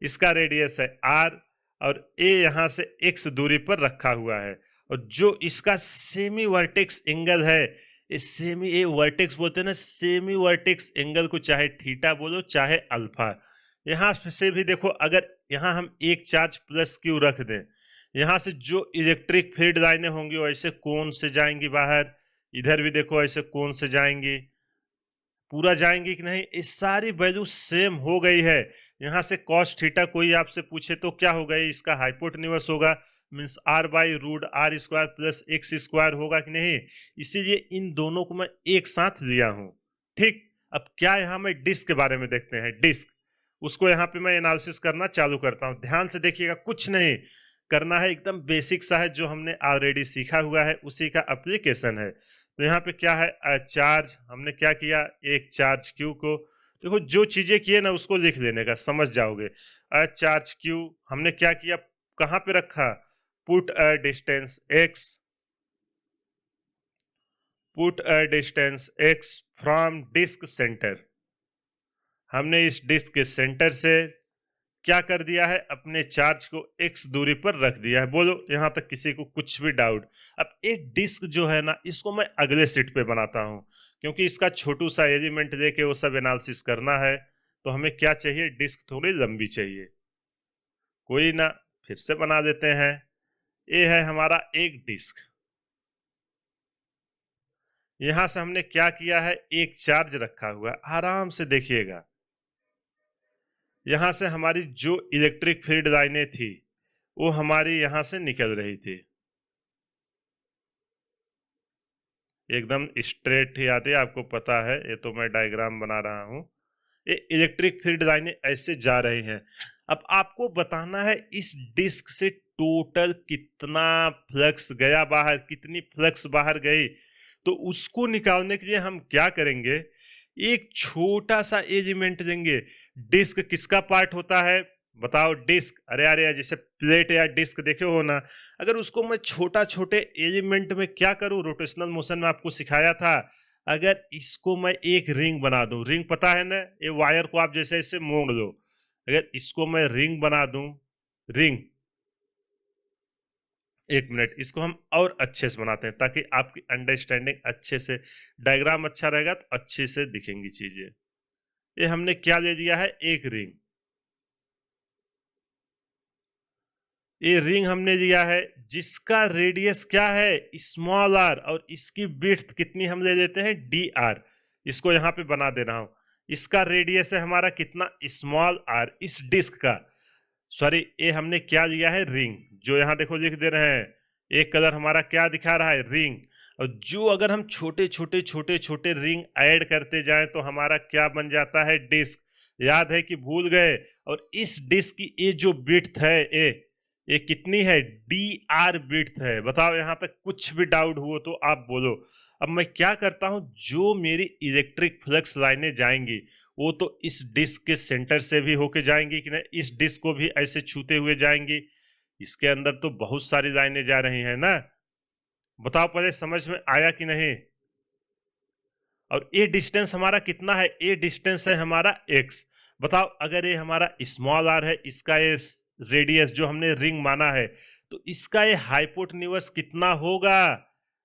इसका रेडियस है आर और ए यहां से एक्स दूरी पर रखा हुआ है। और जो इसका सेमी वर्टेक्स एंगल है, इस सेमी, ए वर्टेक्स बोलते हैं ना, सेमी वर्टेक्स एंगल को चाहे थीटा बोलो चाहे अल्फा। यहां से भी देखो, अगर यहां हम एक चार्ज प्लस क्यू रख दें, यहां से जो इलेक्ट्रिक फील्ड लाइनें होंगी वो ऐसे कोन से जाएंगी बाहर, इधर भी देखो ऐसे कोन से जाएंगी, पूरा जाएंगी कि नहीं। ये सारी वैल्यू सेम हो गई है। यहाँ से cos थीटा कोई आपसे पूछे तो क्या होगा, ये इसका हाइपोटेन्यूस होगा। Means r by root r square plus x square होगा कि नहीं, इसीलिए इन दोनों को मैं एक साथ लिया हूं। ठीक, अब क्या यहाँ मैं डिस्क के बारे में देखते हैं। डिस्क, उसको यहाँ पे मैं एनालिसिस करना चालू करता हूँ। ध्यान से देखिएगा, कुछ नहीं करना है, एकदम बेसिक सा है जो हमने ऑलरेडी सीखा हुआ है, उसी का एप्लीकेशन है। तो यहाँ पे क्या है, चार्ज, हमने क्या किया, एक चार्ज क्यू को, देखो जो चीजें किए ना उसको लिख लेने का, समझ जाओगे। चार्ज क्यू हमने क्या किया, कहाँ पे रखा, put a distance x, put a distance x from disc centre. हमने इस डिस्क के सेंटर से क्या कर दिया है, अपने चार्ज को x दूरी पर रख दिया है। बोलो यहां तक किसी को कुछ भी डाउट। अब एक डिस्क जो है ना, इसको मैं अगले सीट पे बनाता हूं, क्योंकि इसका छोटू सा एलिमेंट लेके वो सब एनालिसिस करना है, तो हमें क्या चाहिए, डिस्क थोड़ी लंबी चाहिए। कोई ना, फिर से बना देते हैं। ये है हमारा एक डिस्क। यहां से हमने क्या किया है, एक चार्ज रखा हुआ है, आराम से देखिएगा। यहां से हमारी जो इलेक्ट्रिक फील्ड लाइनें थी वो हमारी यहां से निकल रही थी, एकदम स्ट्रेट ही आती है, आपको पता है, ये तो मैं डायग्राम बना रहा हूं। ये इलेक्ट्रिक फील्ड लाइनें ऐसे जा रही हैं। अब आपको बताना है इस डिस्क से टोटल कितना फ्लक्स गया बाहर, कितनी फ्लक्स बाहर गई। तो उसको निकालने के लिए हम क्या करेंगे, एक छोटा सा एलिमेंट लेंगे। डिस्क किसका पार्ट होता है, बताओ। डिस्क, अरे अरे जैसे प्लेट या डिस्क देखे हो ना, अगर उसको मैं छोटा छोटे एलिमेंट में क्या करूं, रोटेशनल मोशन में आपको सिखाया था, अगर इसको मैं एक रिंग बना दूं, रिंग पता है ना, ये वायर को आप जैसे ऐसे मोड़ लो, अगर इसको मैं रिंग बना दूं, रिंग, एक मिनट, इसको हम और अच्छे से बनाते हैं ताकि आपकी अंडरस्टैंडिंग अच्छे से, डायग्राम अच्छा रहेगा तो अच्छे से दिखेंगी चीजें। ये हमने क्या ले लिया है, एक रिंग। ये रिंग हमने लिया है जिसका रेडियस क्या है, स्मॉल आर, और इसकी विड्थ कितनी हम ले लेते हैं, डी आर। इसको यहां पे बना दे रहा हूं। इसका रेडियस है हमारा कितना, स्मॉल आर, इस डिस्क का। सॉरी, ये हमने क्या लिया है, रिंग, जो यहां देखो लिख दे रहे हैं। एक कलर हमारा क्या दिखा रहा है, रिंग। और जो अगर हम छोटे छोटे छोटे छोटे रिंग ऐड करते जाएं तो हमारा क्या बन जाता है, डिस्क। याद है कि भूल गए। और इस डिस्क की ये जो विड्थ है, ये कितनी है, डी आर विड्थ है। बताओ यहां तक कुछ भी डाउट हुआ तो आप बोलो। अब मैं क्या करता हूं, जो मेरी इलेक्ट्रिक फ्लक्स लाइनें जाएंगी वो तो इस डिस्क के सेंटर से भी होके जाएंगी कि नहीं, इस डिस्क को भी ऐसे छूते हुए जाएंगी। इसके अंदर तो बहुत सारी लाइनें जा रही हैं ना। बताओ पहले समझ में आया कि नहीं। और ये डिस्टेंस हमारा कितना है, ये डिस्टेंस है हमारा एक्स। बताओ अगर ये हमारा स्मॉल आर है, इसका ये रेडियस जो हमने रिंग माना है, तो इसका ये हाइपोटेन्यूज कितना होगा।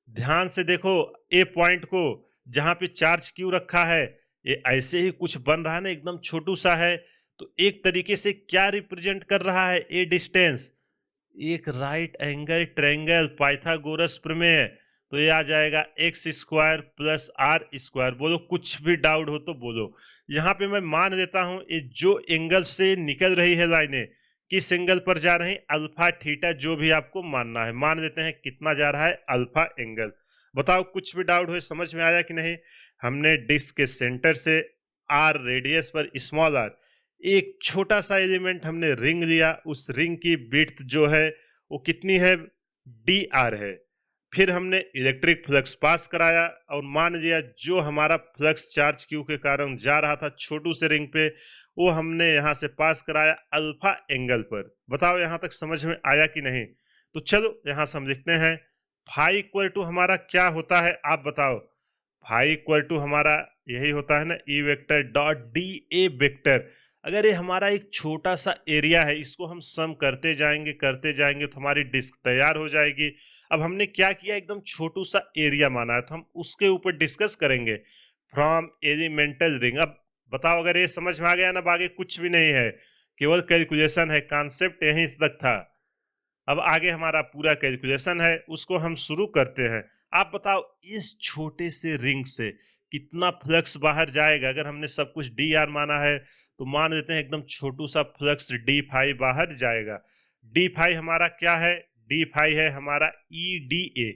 ध्यान से देखो, ए पॉइंट को जहां पे चार्ज क्यू रखा है, ये ऐसे ही कुछ बन रहा है ना, एकदम छोटू सा है। तो एक तरीके से क्या रिप्रेजेंट कर रहा है, ए डिस्टेंस, एक राइट एंगल ट्रायंगल, पाइथागोरस प्रमेय। तो ये आ जाएगा x square plus r square. बोलो कुछ भी डाउट हो तो बोलो। यहाँ पे मैं मान लेता हूं ये जो एंगल से निकल रही है लाइनें, किस एंगल पर जा रही, अल्फा थीटा, जो भी आपको मानना है मान लेते हैं। कितना जा रहा है, अल्फा एंगल। बताओ कुछ भी डाउट हो, समझ में आया कि नहीं। हमने डिस्क के सेंटर से आर रेडियस पर स्मॉल आर एक छोटा सा एलिमेंट हमने रिंग लिया, उस रिंग की विड्थ जो है वो कितनी है, डी आर है। फिर हमने इलेक्ट्रिक फ्लक्स पास कराया और मान लिया जो हमारा फ्लक्स चार्ज क्यू के कारण जा रहा था छोटू से रिंग पे, वो हमने यहां से पास कराया अल्फा एंगल पर। बताओ यहां तक समझ में आया कि नहीं। तो चलो यहां से हम लिखते हैं, फाई इक्वल टू हमारा क्या होता है, आप बताओ। फाई इक्वल टू हमारा यही होता है ना, E vector dot D A vector. अगर ये हमारा एक छोटा सा एरिया है, इसको हम सम करते जाएंगे तो हमारी डिस्क तैयार हो जाएगी। अब हमने क्या किया, एकदम छोटू सा एरिया माना है, तो हम उसके ऊपर डिस्कस करेंगे फ्रॉम एलिमेंटल रिंग। अब बताओ अगर ये समझ में आ गया ना, आगे कुछ भी नहीं है, केवल कैलकुलेशन है, कॉन्सेप्ट यहीं तक था। अब आगे हमारा पूरा कैलकुलेशन है, उसको हम शुरू करते हैं। आप बताओ इस छोटे से रिंग से कितना फ्लक्स बाहर जाएगा। अगर हमने सब कुछ डी आर माना है तो मान लेते हैं एकदम छोटू सा फ्लक्स डी फाई बाहर जाएगा। डी फाई हमारा क्या है, डी फाई है हमारा ई डी ए,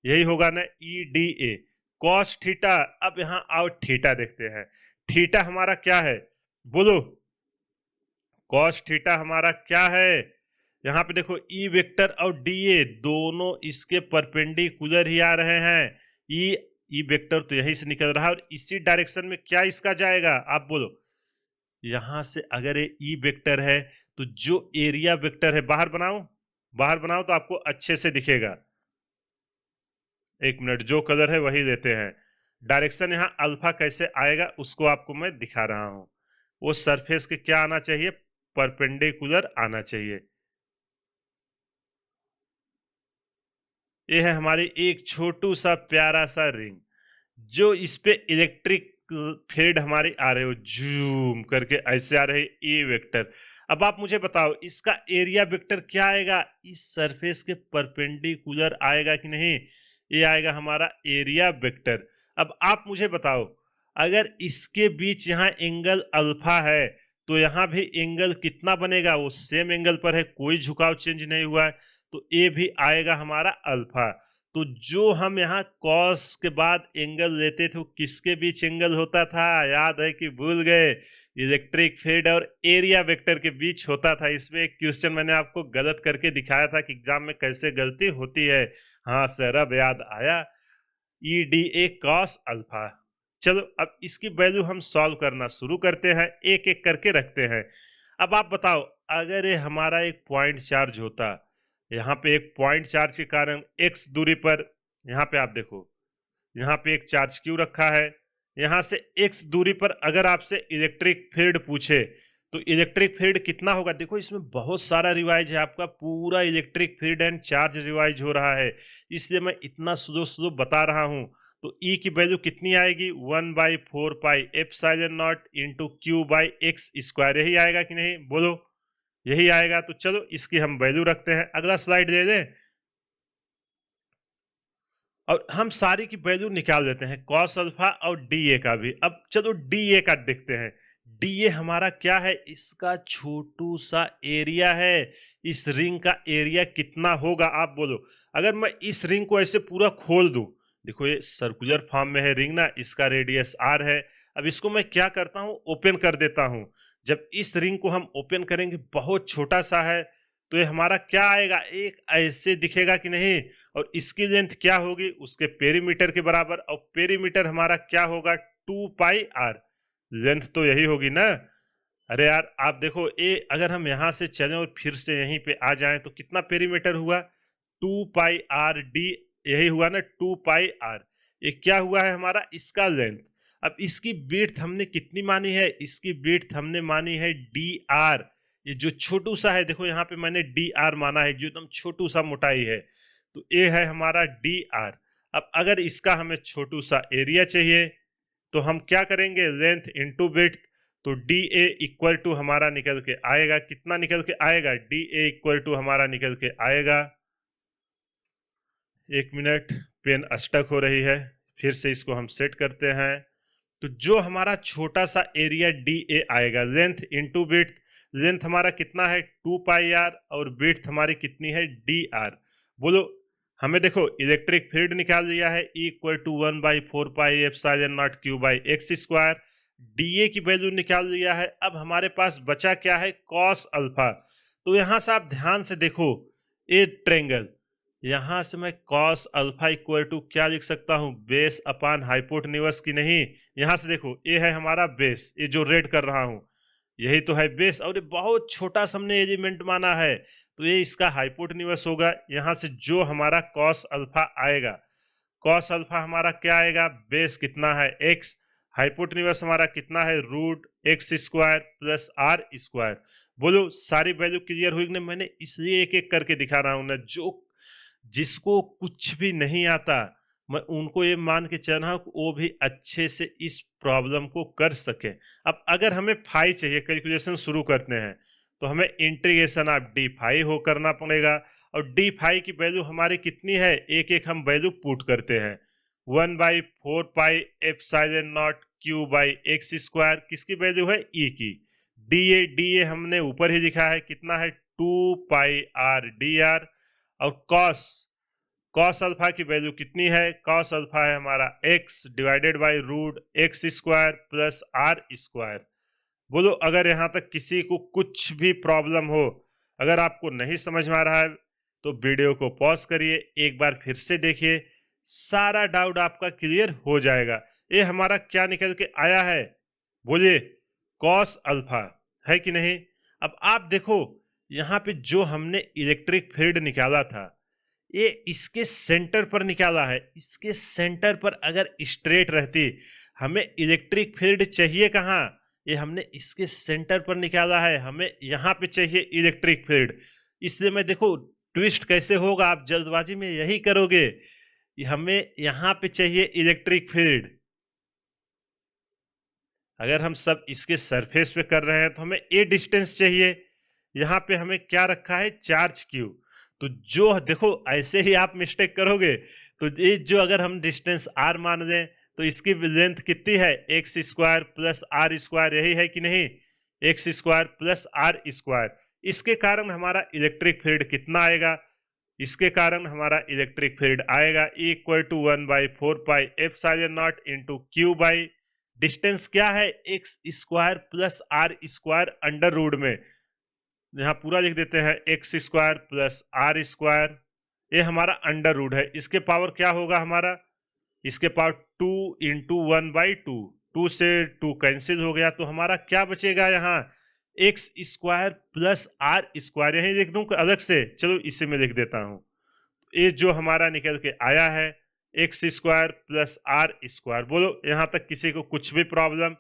यही होगा ना ई डी ए कॉस थीटा। अब यहाँ आओ थीटा देखते हैं, थीटा हमारा क्या है बोलो, कॉस थीटा हमारा क्या है, यहाँ पे देखो ई वेक्टर और डी ए दोनों इसके परपेंडिकुलर ही आ रहे हैं, ई ई वेक्टर तो यहीं से निकल रहा है और इसी डायरेक्शन में क्या इसका जाएगा आप बोलो, यहां से अगर ये ई वेक्टर है तो जो एरिया वेक्टर है बाहर बनाओ, बाहर बनाओ तो आपको अच्छे से दिखेगा, एक मिनट जो कलर है वही लेते हैं, डायरेक्शन यहाँ अल्फा कैसे आएगा उसको आपको मैं दिखा रहा हूं, वो सरफेस के क्या आना चाहिए, परपेंडिकुलर आना चाहिए। ये है हमारी एक छोटू सा प्यारा सा रिंग, जो इस पे इलेक्ट्रिक फील्ड हमारी आ रहे हो जूम करके ऐसे आ रहे ए वेक्टर। अब आप मुझे बताओ इसका एरिया वेक्टर क्या आएगा, इस सरफेस के परपेंडिकुलर आएगा कि नहीं, ये आएगा हमारा एरिया वेक्टर। अब आप मुझे बताओ अगर इसके बीच यहाँ एंगल अल्फा है तो यहाँ भी एंगल कितना बनेगा, वो सेम एंगल पर है, कोई झुकाव चेंज नहीं हुआ है, तो ए भी आएगा हमारा अल्फा। तो जो हम यहाँ कॉस के बाद एंगल लेते थे वो किसके बीच एंगल होता था, याद है कि भूल गए, इलेक्ट्रिक फील्ड और एरिया वेक्टर के बीच होता था। इसमें एक क्वेश्चन मैंने आपको गलत करके दिखाया था कि एग्जाम में कैसे गलती होती है, हाँ सर अब याद आया, ई डी ए कॉस अल्फा। चलो अब इसकी वैल्यू हम सॉल्व करना शुरू करते हैं, एक एक करके रखते हैं। अब आप बताओ अगर ये हमारा एक पॉइंट चार्ज होता, यहाँ पे एक पॉइंट चार्ज के कारण x दूरी पर, यहाँ पे आप देखो यहाँ पे एक चार्ज क्यों रखा है, यहाँ से x दूरी पर अगर आपसे इलेक्ट्रिक फील्ड पूछे तो इलेक्ट्रिक फील्ड कितना होगा, देखो इसमें बहुत सारा रिवाइज है, आपका पूरा electric field and charge revise हो रहा है, इसलिए मैं इतना स्लो स्लो बता रहा हूं। तो E की वैल्यू कितनी आएगी, 1/4 pi epsilon naught into q by x square, यही आएगा कि नहीं बोलो, यही आएगा। तो चलो इसकी हम वैल्यू रखते हैं, अगला स्लाइड दे दें और हम सारी की वैल्यू निकाल देते हैं, कॉस अल्फा और डी ए का भी। अब चलो डी ए का देखते हैं, डी ए हमारा क्या है, इसका छोटू सा एरिया है, इस रिंग का एरिया कितना होगा आप बोलो। अगर मैं इस रिंग को ऐसे पूरा खोल दूं, देखो ये सर्कुलर फॉर्म में है रिंग ना, इसका रेडियस आर है। अब इसको मैं क्या करता हूं, ओपन कर देता हूं। जब इस रिंग को हम ओपन करेंगे बहुत छोटा सा है, तो ये हमारा क्या आएगा, एक ऐसे दिखेगा कि नहीं, और इसकी लेंथ क्या होगी उसके पेरीमीटर के बराबर, और पेरीमीटर हमारा क्या होगा 2 पाई आर, लेंथ तो यही होगी ना। अरे यार आप देखो ये अगर हम यहां से चलें और फिर से यहीं पे आ जाएं तो कितना पेरीमीटर हुआ, 2 पाई आर डी, यही हुआ ना 2 पाई आर, ये क्या हुआ है हमारा इसका लेंथ। अब इसकी विड्थ हमने कितनी मानी है, इसकी विड्थ हमने मानी है डी आर, ये जो छोटू सा है देखो यहाँ पे मैंने डी आर माना है, जो एकदम छोटू सा मोटाई है, तो ये है हमारा डी आर। अब अगर इसका हमें छोटू सा एरिया चाहिए तो हम क्या करेंगे, लेंथ इंटू विड्थ, तो डी ए इक्वल टू हमारा निकल के आएगा, कितना निकल के आएगा, डी ए इक्वल टू हमारा निकल के आएगा, एक मिनट पेन स्टक हो रही है, फिर से इसको हम सेट करते हैं। तो जो हमारा छोटा सा एरिया डी ए आएगा, लेंथ इंटू विड्थ, लेंथ हमारा कितना है 2 पाई आर और विड्थ हमारी कितनी है डी आर, बोलो। हमें देखो इलेक्ट्रिक फील्ड निकाल लिया है, equal to 1/4 pi epsilon naught q by x square, DA की वैल्यू निकाल लिया है। अब हमारे पास बचा क्या है, कॉस अल्फा। तो यहां से आप ध्यान से देखो ए ट्रेंगल, यहां से मैं कॉस अल्फा इक्वल टू क्या लिख सकता हूं, बेस अपान हाइपोटेन्यूज की नहीं, यहां से देखो ये है हमारा बेस, ये जो रेड कर रहा हूं यही तो है बेस, और ये बहुत छोटा सा हमने एलिमेंट माना है, तो ये इसका हाइपोटेन्यूज होगा। यहां से जो हमारा कॉस अल्फा आएगा, कॉस अल्फा हमारा क्या आएगा, बेस कितना है एक्स, हाइपोटेन्यूज हमारा कितना है root x square plus r square. बोलो सारी वैल्यू क्लियर हुई ना, मैंने इसलिए एक एक करके दिखा रहा हूं ना, जो जिसको कुछ भी नहीं आता मैं उनको ये मान के चल रहा हूं कि वो भी अच्छे से इस प्रॉब्लम को कर सके। अब अगर हमें फाई चाहिए, कैलकुलेशन शुरू करते हैं, तो हमें इंटीग्रेशन ऑफ डी फाई हो करना पड़ेगा, और डी फाई की वैल्यू हमारी कितनी है, एक एक हम वैल्यू पुट करते हैं, 1/4 pi epsilon naught q by x square, किसकी वैल्यू है ई की, डी ए हमने ऊपर ही लिखा है कितना है 2 पाई आर डी आर, और कॉस कॉस अल्फा की वैल्यू कितनी है? कॉस अल्फा है हमारा x divided by root x square plus r square. बोलो अगर यहां तक किसी को कुछ भी प्रॉब्लम हो, अगर आपको नहीं समझ में आ रहा है तो वीडियो को पॉज करिए, एक बार फिर से देखिए, सारा डाउट आपका क्लियर हो जाएगा। ये हमारा क्या निकल के आया है? बोलिए, कॉस अल्फा, है कि नहीं? अब आप देखो यहाँ पे जो हमने इलेक्ट्रिक फील्ड निकाला था, ये इसके सेंटर पर निकाला है। इसके सेंटर पर अगर स्ट्रेट रहती, हमें इलेक्ट्रिक फील्ड चाहिए कहाँ? ये हमने इसके सेंटर पर निकाला है, हमें यहाँ पे चाहिए इलेक्ट्रिक फील्ड। इसलिए मैं देखो ट्विस्ट कैसे होगा, आप जल्दबाजी में यही करोगे, हमें यहाँ पे चाहिए इलेक्ट्रिक फील्ड। अगर हम सब इसके सरफेस पे कर रहे हैं तो हमें ए डिस्टेंस चाहिए। यहाँ पे हमें क्या रखा है? Charge Q. तो जो देखो ऐसे ही आप मिस्टेक करोगे, तो ये जो अगर हम डिस्टेंस आर मान लें तो इसकी लेंथ कितनी है? X square plus r square, यही है कि नहीं? X square plus r square. इसके कारण हमारा इलेक्ट्रिक फील्ड कितना आएगा? इसके कारण हमारा इलेक्ट्रिक फील्ड आएगा equal to 1/4 pi epsilon naught into q by distance क्या है? X square plus r square under root में, यहाँ पूरा लिख देते हैं, x square plus r square, ये हमारा अंडर रूट है। इसके पावर क्या होगा हमारा? इसके पावर 2 इंटू 1/2, 2 से 2 कैंसिल हो गया, तो हमारा क्या बचेगा यहाँ? X square plus r square, यही लिख दूं अलग से? चलो इसे मैं लिख देता हूं। ये जो हमारा निकल के आया है x square plus r square. बोलो यहां तक किसी को कुछ भी प्रॉब्लम?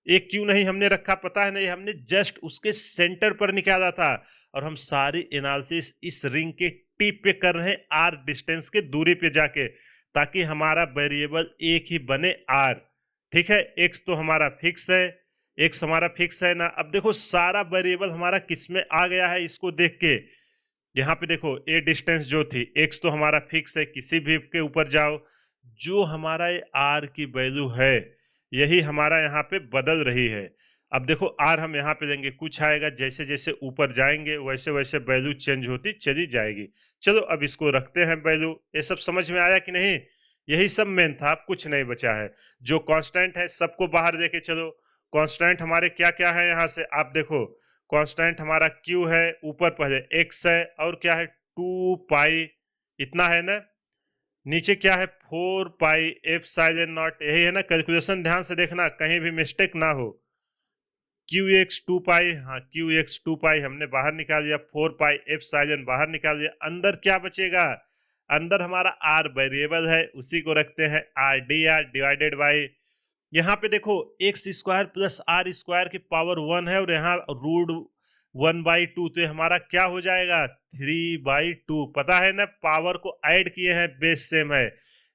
एक क्यों नहीं हमने रखा पता है? नहीं, हमने जस्ट उसके सेंटर पर निकाला था, और हम सारी एनालिसिस इस रिंग के टिप पे कर रहे हैं, आर डिस्टेंस के दूरी पे जाके, ताकि हमारा वेरिएबल एक ही बने, आर। ठीक है, एक्स तो हमारा फिक्स है, एक्स हमारा फिक्स है ना। अब देखो सारा वेरिएबल हमारा किस में आ गया है, इसको देख के यहाँ पे देखो, ए डिस्टेंस जो थी, एक्स तो हमारा फिक्स है, किसी भी के ऊपर जाओ, जो हमारा ये आर की वैल्यू है यही हमारा यहाँ पे बदल रही है। अब देखो आर हम यहाँ पे लेंगे, कुछ आएगा, जैसे जैसे ऊपर जाएंगे वैसे वैसे वैल्यू चेंज होती चली जाएगी। चलो अब इसको रखते हैं वैल्यू। ये सब समझ में आया कि नहीं? यही सब मेन था, अब कुछ नहीं बचा है। जो कांस्टेंट है सबको बाहर लेके चलो। कांस्टेंट हमारे क्या क्या है यहाँ से आप देखो, कांस्टेंट हमारा क्यू है, ऊपर पहले एक्स है, और क्या है? 2 पाई, इतना है ना। नीचे क्या है? 4 पाई एप्सिलॉन नॉट, यही है ना। कैलकुलेशन ध्यान से देखना, कहीं भी मिस्टेक ना हो। क्यू एक्स 2 पाई, हाँ क्यू एक्स 2 पाई हमने बाहर निकाल लिया, 4 पाई एप्सिलॉन बाहर निकाल लिया। अंदर क्या बचेगा? अंदर हमारा आर वेरिएबल है, उसी को रखते हैं r d r divided by, यहाँ पे देखो x square plus r square की पावर 1 है, और यहाँ रूट 1/2, तो हमारा क्या हो जाएगा? 3/2। पता है ना, पावर को ऐड किए हैं, बेस सेम है,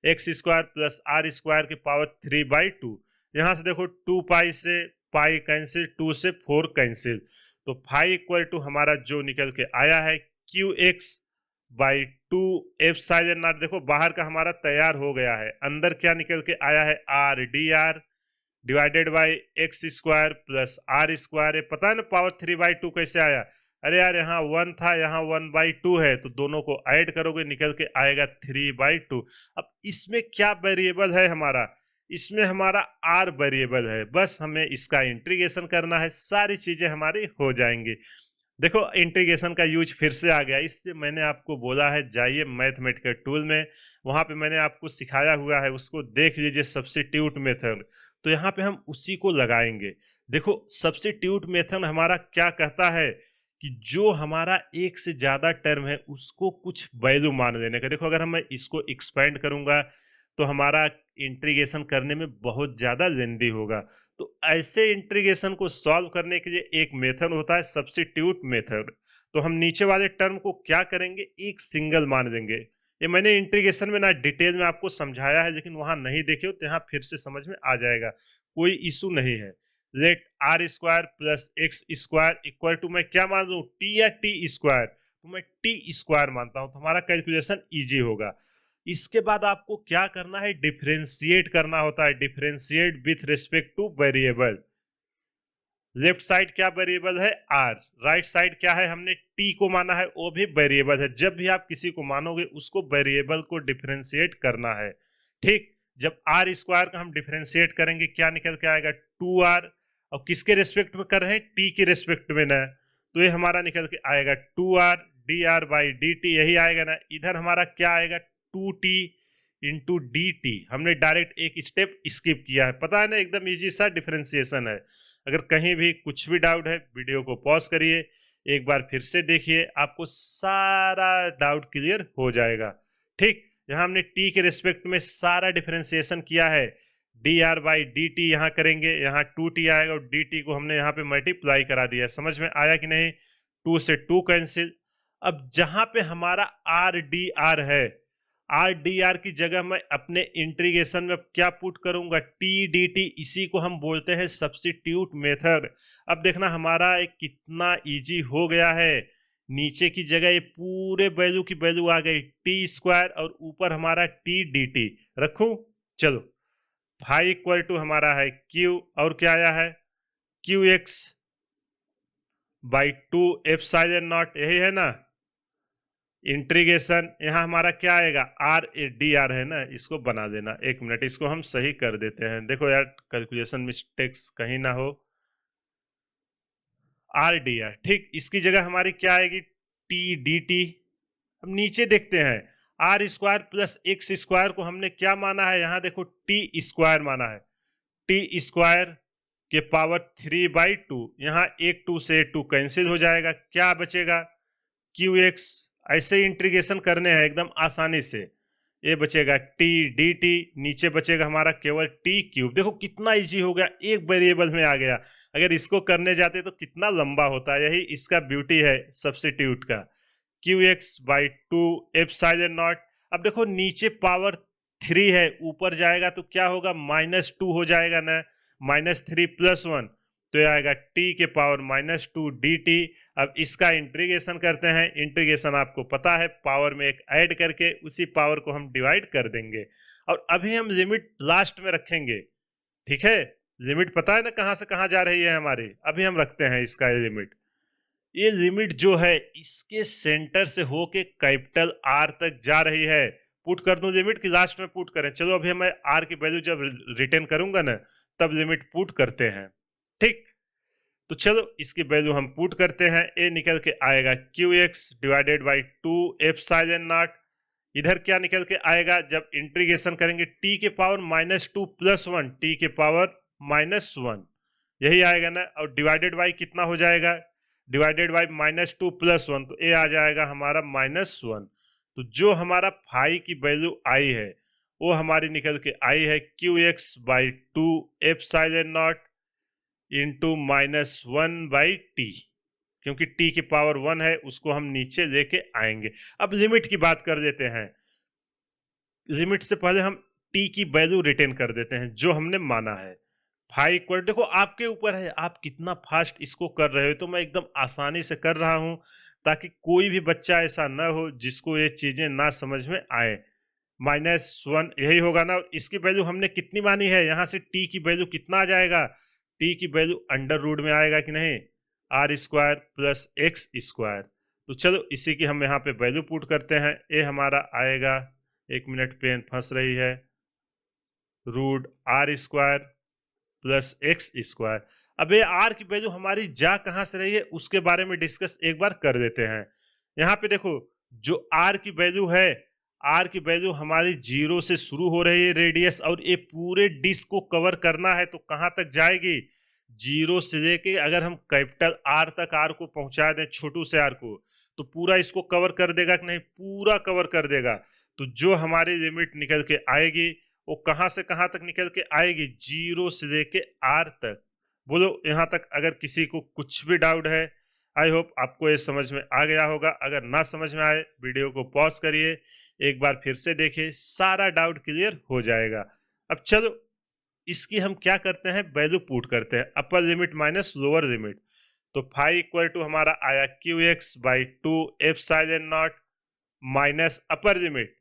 x square plus r square की पावर 3/2। यहाँ से देखो 2 पाई से पाई कैंसिल, 2 से 4 कैंसिल, तो 5 इक्वल टू हमारा जो निकल के आया है Q x by 2 epsilon not. देखो बाहर का हमारा तैयार हो गया है, अंदर क्या निकल के आया है? R d r divided by x square plus r square. पता है ना पावर 3/2 कैसे आया? अरे यार यहाँ 1 था, यहाँ 1/2 है, तो दोनों को ऐड करोगे निकल के आएगा 3/2। अब इसमें क्या वेरिएबल है हमारा? इसमें हमारा आर वेरिएबल है, बस हमें इसका इंटीग्रेशन करना है, सारी चीजें हमारी हो जाएंगी। देखो इंटीग्रेशन का यूज फिर से आ गया, इसलिए मैंने आपको बोला है जाइए मैथमेटिकल टूल में, वहां पे मैंने आपको सिखाया हुआ है, उसको देख लीजिए, सब्स्टिट्यूट मेथड। तो यहाँ पे हम उसी को लगाएंगे। देखो सब्स्टिट्यूट मेथड हमारा क्या कहता है कि जो हमारा एक से ज्यादा टर्म है उसको कुछ वैल्यू मान लेने का। देखो अगर मैं इसको एक्सपेंड करूंगा तो हमारा इंटीग्रेशन करने में बहुत ज्यादा लेंदी होगा। तो ऐसे इंटीग्रेशन को सॉल्व करने के लिए एक मेथड होता है सब्स्टिट्यूट मेथड। तो हम नीचे वाले टर्म को क्या करेंगे? एक सिंगल मान देंगे। ये मैंने इंटीग्रेशन में ना डिटेल में आपको समझाया है, लेकिन वहां नहीं देखे हो तो यहाँ फिर से समझ में आ जाएगा, कोई इशू नहीं है। Let r square plus x square equal to, मैं क्या मान लू? टी या टी स्क्वायर, तो मैं टी स्क्वायर मानता हूं, तो हमारा कैलकुलेशन इजी होगा। इसके बाद आपको क्या करना है? डिफरेंशिएट करना होता है, differentiate with respect two variable. Left side क्या वेरिएबल है, आर। राइट साइड क्या है, हमने टी को माना है, वो भी वेरिएबल है। जब भी आप किसी को मानोगे उसको वेरिएबल को डिफरेंशिएट करना है। ठीक, जब आर स्क्वायर का हम डिफरेंशिएट करेंगे क्या निकल के आएगा, 2r। और किसके रेस्पेक्ट में कर रहे हैं, टी के रेस्पेक्ट में ना, तो ये हमारा निकल के आएगा 2r dr by D T, यही आएगा ना। इधर हमारा क्या आएगा, 2t इंटू डी टी। हमने डायरेक्ट एक स्टेप स्किप किया है, पता है ना, एकदम इजी सा डिफरेंशिएशन है। अगर कहीं भी कुछ भी डाउट है वीडियो को पॉज करिए, एक बार फिर से देखिए, आपको सारा डाउट क्लियर हो जाएगा। ठीक, यहाँ हमने टी के रिस्पेक्ट में सारा डिफरेंशिएशन किया है, D R by D T यहाँ करेंगे, यहाँ 2t आएगा और डी टी को हमने यहाँ पे मल्टीप्लाई करा दिया। समझ में आया कि नहीं, 2 से 2 कैंसिल। अब जहां पे हमारा आर डी आर है, आर डी आर की जगह मैं अपने इंटीग्रेशन में क्या पुट करूंगा, टी डी टी। इसी को हम बोलते हैं सब्स्टिट्यूट मेथड। अब देखना हमारा एक कितना इजी हो गया है, नीचे की जगह ये पूरे वैल्यू की वैल्यू आ गई टी स्क्वायर और ऊपर हमारा टी डी टी रखूं। चलो, फाई इक्वल टू हमारा है क्यू, और क्या आया है, Q x by 2 epsilon not, यही है ना। इंटीग्रेशन यहाँ हमारा क्या आएगा, आर ए डी आर है ना, इसको बना देना। एक मिनट, इसको हम सही कर देते हैं। देखो यार, कैलकुलेशन मिस्टेक्स कहीं ना हो। आर डी आर, ठीक, इसकी जगह हमारी क्या आएगी, टी डी टी। हम नीचे देखते हैं, r square plus x square को हमने क्या माना है, यहाँ देखो टी स्क्वायर माना है। टी स्क्वायर के पावर 3/2, यहाँ एक 2 से 2 कैंसिल हो जाएगा, क्या बचेगा, क्यू एक्स। ऐसे इंटीग्रेशन करने हैं एकदम आसानी से। ये बचेगा टी डी टी, नीचे बचेगा हमारा केवल टी क्यूब। देखो कितना इजी हो गया, एक वेरिएबल में आ गया। अगर इसको करने जाते तो कितना लंबा होता है, यही इसका ब्यूटी है सब्स्टिट्यूट का। Q x by 2 epsilon naught. अब देखो नीचे पावर 3 है, ऊपर जाएगा तो क्या होगा, -2 हो जाएगा ना, -3 + 1 तो ये आएगा टी के पावर -2 डी टी। अब इसका इंटीग्रेशन करते हैं। इंटीग्रेशन आपको पता है, पावर में एक ऐड करके उसी पावर को हम डिवाइड कर देंगे। और अभी हम लिमिट लास्ट में रखेंगे, ठीक है। लिमिट पता है ना कहां से कहां जा रही है हमारी, अभी हम रखते हैं इसका लिमिट। ये लिमिट जो है इसके सेंटर से होके कैपिटल आर तक जा रही है। पुट कर दूं लिमिट की लास्ट में पुट करें, चलो अभी मैं आर की वैल्यू जब रिटर्न करूंगा ना तब लिमिट पुट करते हैं। ठीक, तो चलो इसकी वैल्यू हम पुट करते हैं। ए निकल के आएगा Q x divided by 2 epsilon not. इधर क्या निकल के आएगा, जब इंटीग्रेशन करेंगे टी के पावर -2 + 1, टी के पावर -1 यही आएगा ना। और डिवाइडेड बाई कितना हो जाएगा, डिवाइडेड बाई -2 + 1 तो ए आ जाएगा हमारा -1। तो जो हमारा फाई की वैल्यू आई है वो हमारी निकल के आई है Q x by 2 epsilon naught into -1/t, क्योंकि t की पावर 1 है उसको हम नीचे लेके आएंगे। अब लिमिट की बात कर देते हैं। लिमिट से पहले हम t की वैल्यू रिटेन कर देते हैं जो हमने माना है। फाइव इक्वल, देखो आपके ऊपर है आप कितना फास्ट इसको कर रहे हो, तो मैं एकदम आसानी से कर रहा हूं ताकि कोई भी बच्चा ऐसा ना हो जिसको ये चीजें ना समझ में आए। -1 यही होगा ना। इसकी वैल्यू हमने कितनी मानी है, यहां से t की वैल्यू कितना आ जाएगा, t की वैल्यू अंडर रूट में आएगा कि नहीं, r square plus x square. तो चलो इसी की हम यहाँ पे वैल्यू पुट करते हैं। ये हमारा आएगा, एक मिनट पेन फंस रही है, root r square plus x square. अब ये आर की वैल्यू हमारी जा कहां से रही है उसके बारे में डिस्कस एक बार कर देते हैं। यहाँ पे देखो जो आर की वैल्यू है, आर की वैल्यू हमारी 0 से शुरू हो रही है रेडियस, और ये पूरे डिस्क को कवर करना है तो कहां तक जाएगी, 0 से लेके अगर हम कैपिटल आर तक आर को पहुंचा दें, छोटू से आर को, तो पूरा इसको कवर कर देगा कि नहीं, पूरा कवर कर देगा। तो जो हमारी लिमिट निकल के आएगी वो कहां से कहां तक निकल के आएगी, 0 से लेके आर तक। बोलो यहां तक अगर किसी को कुछ भी डाउट है, आई होप आपको ये समझ में आ गया होगा। अगर ना समझ में आए वीडियो को पॉज करिए, एक बार फिर से देखिए, सारा डाउट क्लियर हो जाएगा। अब चलो इसकी हम क्या करते हैं, वैल्यू पुट करते हैं, upper limit minus lower limit. तो फाइव इक्वल टू हमारा आया Q x by 2 epsilon not minus upper limit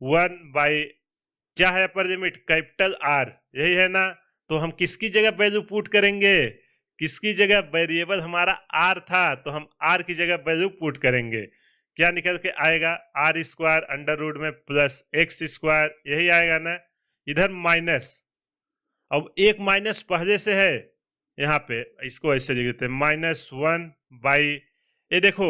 1 by क्या है अपर लिमिट, कैपिटल आर, यही है ना। तो हम किसकी जगह वैल्यू पुट करेंगे, किसकी जगह वेरिएबल हमारा आर था तो हम आर की जगह वैल्यू पुट करेंगे। क्या निकल के आएगा? आर स्क्वायर अंडर रूट में प्लस एक्स स्क्वायर, यही आएगा ना। इधर माइनस, अब एक माइनस पहले से है यहाँ पे, इसको ऐसे लिख देते हैं -1 बाई, ये देखो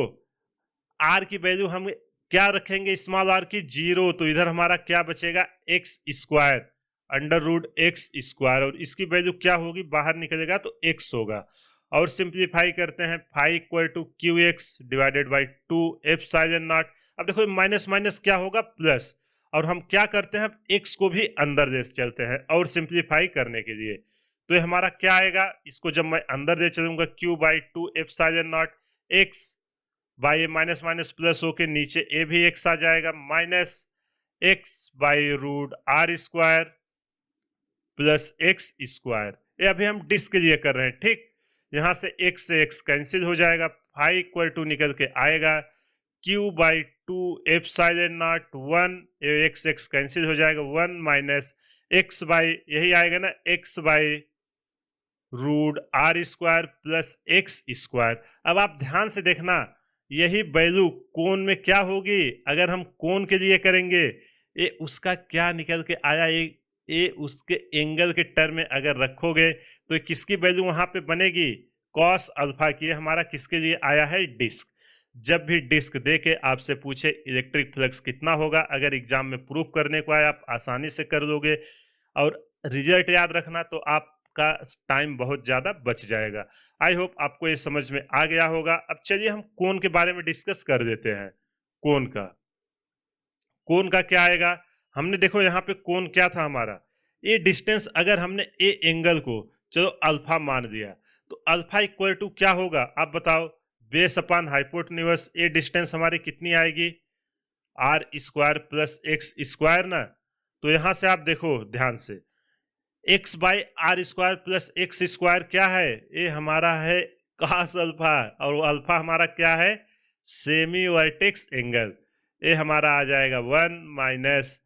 आर की वैल्यू हम क्या रखेंगे स्मॉल आर की 0, तो इधर हमारा क्या बचेगा x square under root x square, और इसकी वैल्यू क्या होगी बाहर निकलेगा तो एक्स होगा। और सिंप्लीफाई करते हैं, five equal to q x divided by 2 epsilon naught. अब देखो माइनस माइनस क्या होगा प्लस, और हम क्या करते हैं एक्स को भी अंदर ले चलते हैं और सिंप्लीफाई करने के लिए, तो ये हमारा क्या आएगा, इसको जब मैं अंदर ले चलूंगा q by 2 epsilon naught x by minus minus plus होके नीचे ए भी एक्स आ जाएगा, minus x by root r square plus x square. ये अभी हम डिस्क के लिए कर रहे हैं, ठीक। यहां से एक्स कैंसिल हो जाएगा, फाइव इक्वल टू निकल के आएगा q by 2 epsilon naught 1, x x cancel हो जाएगा 1 माइनस एक्स बाई, यही आएगा ना x by root r square plus x square. अब आप ध्यान से देखना, यही वैल्यू कोण में क्या होगी, अगर हम कोण के लिए करेंगे, ये उसका क्या निकल के आया, ये उसके एंगल के टर्म में अगर रखोगे तो ये किसकी वैल्यू वहां पे बनेगी, कॉस अल्फा की। हमारा किसके लिए आया है, डिस्क। जब भी डिस्क दे के आपसे पूछे इलेक्ट्रिक फ्लक्स कितना होगा, अगर एग्जाम में प्रूफ करने को आए आप आसानी से कर लोगे, और रिजल्ट याद रखना तो आपका टाइम बहुत ज्यादा बच जाएगा। आई होप आपको ये समझ में आ गया होगा। अब चलिए हम कोण के बारे में डिस्कस कर देते हैं। कोण का, कोण का क्या आएगा, हमने देखो यहाँ पे कोण क्या था हमारा, ये डिस्टेंस अगर हमने ए एंगल को चलो अल्फा मान लिया, तो अल्फा इक्वल टू क्या होगा आप बताओ, बेस अपॉन हाइपोटेन्यूज। ये डिस्टेंस हमारी कितनी आएगी, r square plus x square ना। तो यहां से आप देखो ध्यान से, x by r square plus x square क्या है, ये हमारा है cos अल्फा, और वो अल्फा हमारा क्या है, सेमी वर्टेक्स एंगल। ये हमारा आ जाएगा 1 माइनस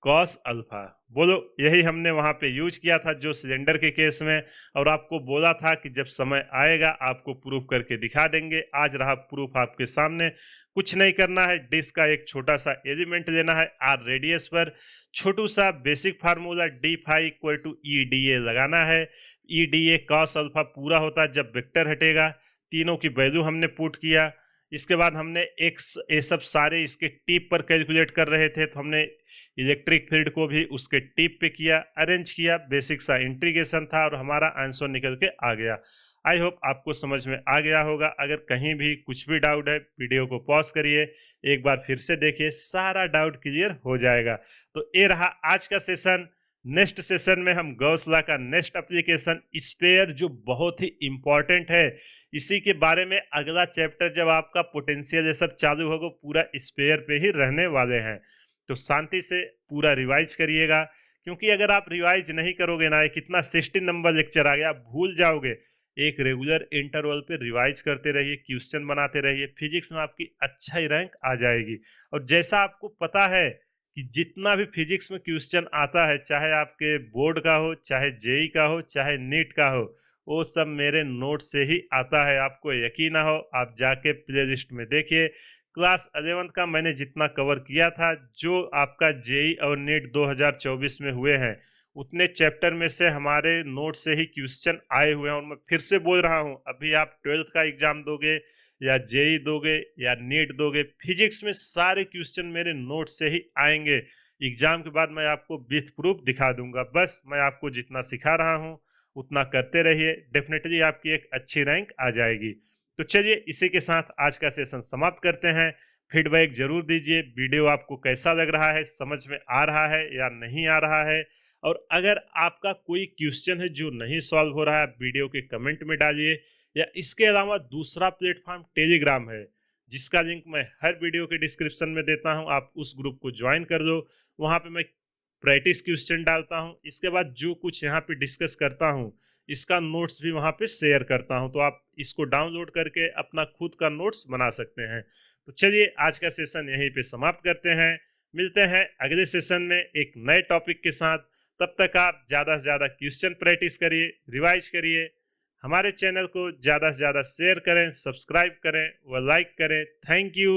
कॉस अल्फा। बोलो यही हमने वहां पे यूज किया था जो सिलेंडर के केस में, और आपको बोला था कि जब समय आएगा आपको प्रूफ करके दिखा देंगे। आज रहा प्रूफ आपके सामने। कुछ नहीं करना है, डिस्क का एक छोटा सा एलिमेंट लेना है आर रेडियस पर, छोटू सा basic formula d phi equal to E d A लगाना है। E d A cos alpha पूरा होता है जब वेक्टर हटेगा। तीनों की वैल्यू हमने पुट किया, इसके बाद हमने एक्स ये सब सारे इसके टिप पर कैलकुलेट कर रहे थे, तो हमने इलेक्ट्रिक फील्ड को भी उसके टिप पे किया, अरेंज किया, बेसिक सा इंटीग्रेशन था और हमारा आंसर निकल के आ गया। आई होप आपको समझ में आ गया होगा। अगर कहीं भी कुछ भी डाउट है वीडियो को पॉज करिए, एक बार फिर से देखिए, सारा डाउट क्लियर हो जाएगा। तो ये रहा आज का सेशन। नेक्स्ट सेशन में हम गॉस लॉ का नेक्स्ट एप्लीकेशन स्पेयर, जो बहुत ही इंपॉर्टेंट है, इसी के बारे में अगला चैप्टर जब आपका पोटेंशियल ये सब चालू होगा पूरा स्पेयर पे ही रहने वाले हैं। तो शांति से पूरा रिवाइज करिएगा, क्योंकि अगर आप रिवाइज नहीं करोगे ना, कितना 60 नंबर लेक्चर आ गया, आप भूल जाओगे। एक रेगुलर इंटरवल पे रिवाइज करते रहिए, क्वेश्चन बनाते रहिए, फिजिक्स में आपकी अच्छा ही रैंक आ जाएगी। और जैसा आपको पता है कि जितना भी फिजिक्स में क्वेश्चन आता है, चाहे आपके बोर्ड का हो, चाहे जेई का हो, चाहे नीट का हो, वो सब मेरे नोट से ही आता है। आपको यकीन ना हो आप जाके प्लेलिस्ट में देखिए, क्लास 11 का मैंने जितना कवर किया था, जो आपका जेई और नीट 2024 में हुए हैं, उतने चैप्टर में से हमारे नोट से ही क्वेश्चन आए हुए हैं। और मैं फिर से बोल रहा हूं, अभी आप 12th का एग्जाम दोगे या जेई दोगे या नीट दोगे, फिजिक्स में सारे क्वेश्चन मेरे नोट से ही आएंगे। एग्जाम के बाद मैं आपको विथ प्रूफ दिखा दूंगा। बस मैं आपको जितना सिखा रहा हूं उतना करते रहिए, डेफिनेटली आपकी एक अच्छी रैंक आ जाएगी। तो चलिए इसी के साथ आज का सेशन समाप्त करते हैं। फीडबैक जरूर दीजिए, वीडियो आपको कैसा लग रहा है, समझ में आ रहा है या नहीं आ रहा है। और अगर आपका कोई क्वेश्चन है जो नहीं सॉल्व हो रहा है, आप वीडियो के कमेंट में डालिए, या इसके अलावा दूसरा प्लेटफॉर्म टेलीग्राम है, जिसका लिंक मैं हर वीडियो के डिस्क्रिप्शन में देता हूं, आप उस ग्रुप को ज्वाइन कर लो। वहां पे मैं प्रैक्टिस क्वेश्चन डालता हूं, इसके बाद जो कुछ यहाँ पे डिस्कस करता हूं इसका नोट्स भी वहां पे शेयर करता हूं, तो आप इसको डाउनलोड करके अपना खुद का नोट्स बना सकते हैं। तो चलिए आज का सेशन यहीं पे समाप्त करते हैं, मिलते हैं अगले सेशन में एक नए टॉपिक के साथ। तब तक आप ज्यादा से ज्यादा क्वेश्चन प्रैक्टिस करिए, रिवाइज करिए। हमारे चैनल को ज़्यादा से ज़्यादा शेयर करें, सब्सक्राइब करें व लाइक करें। Thank you.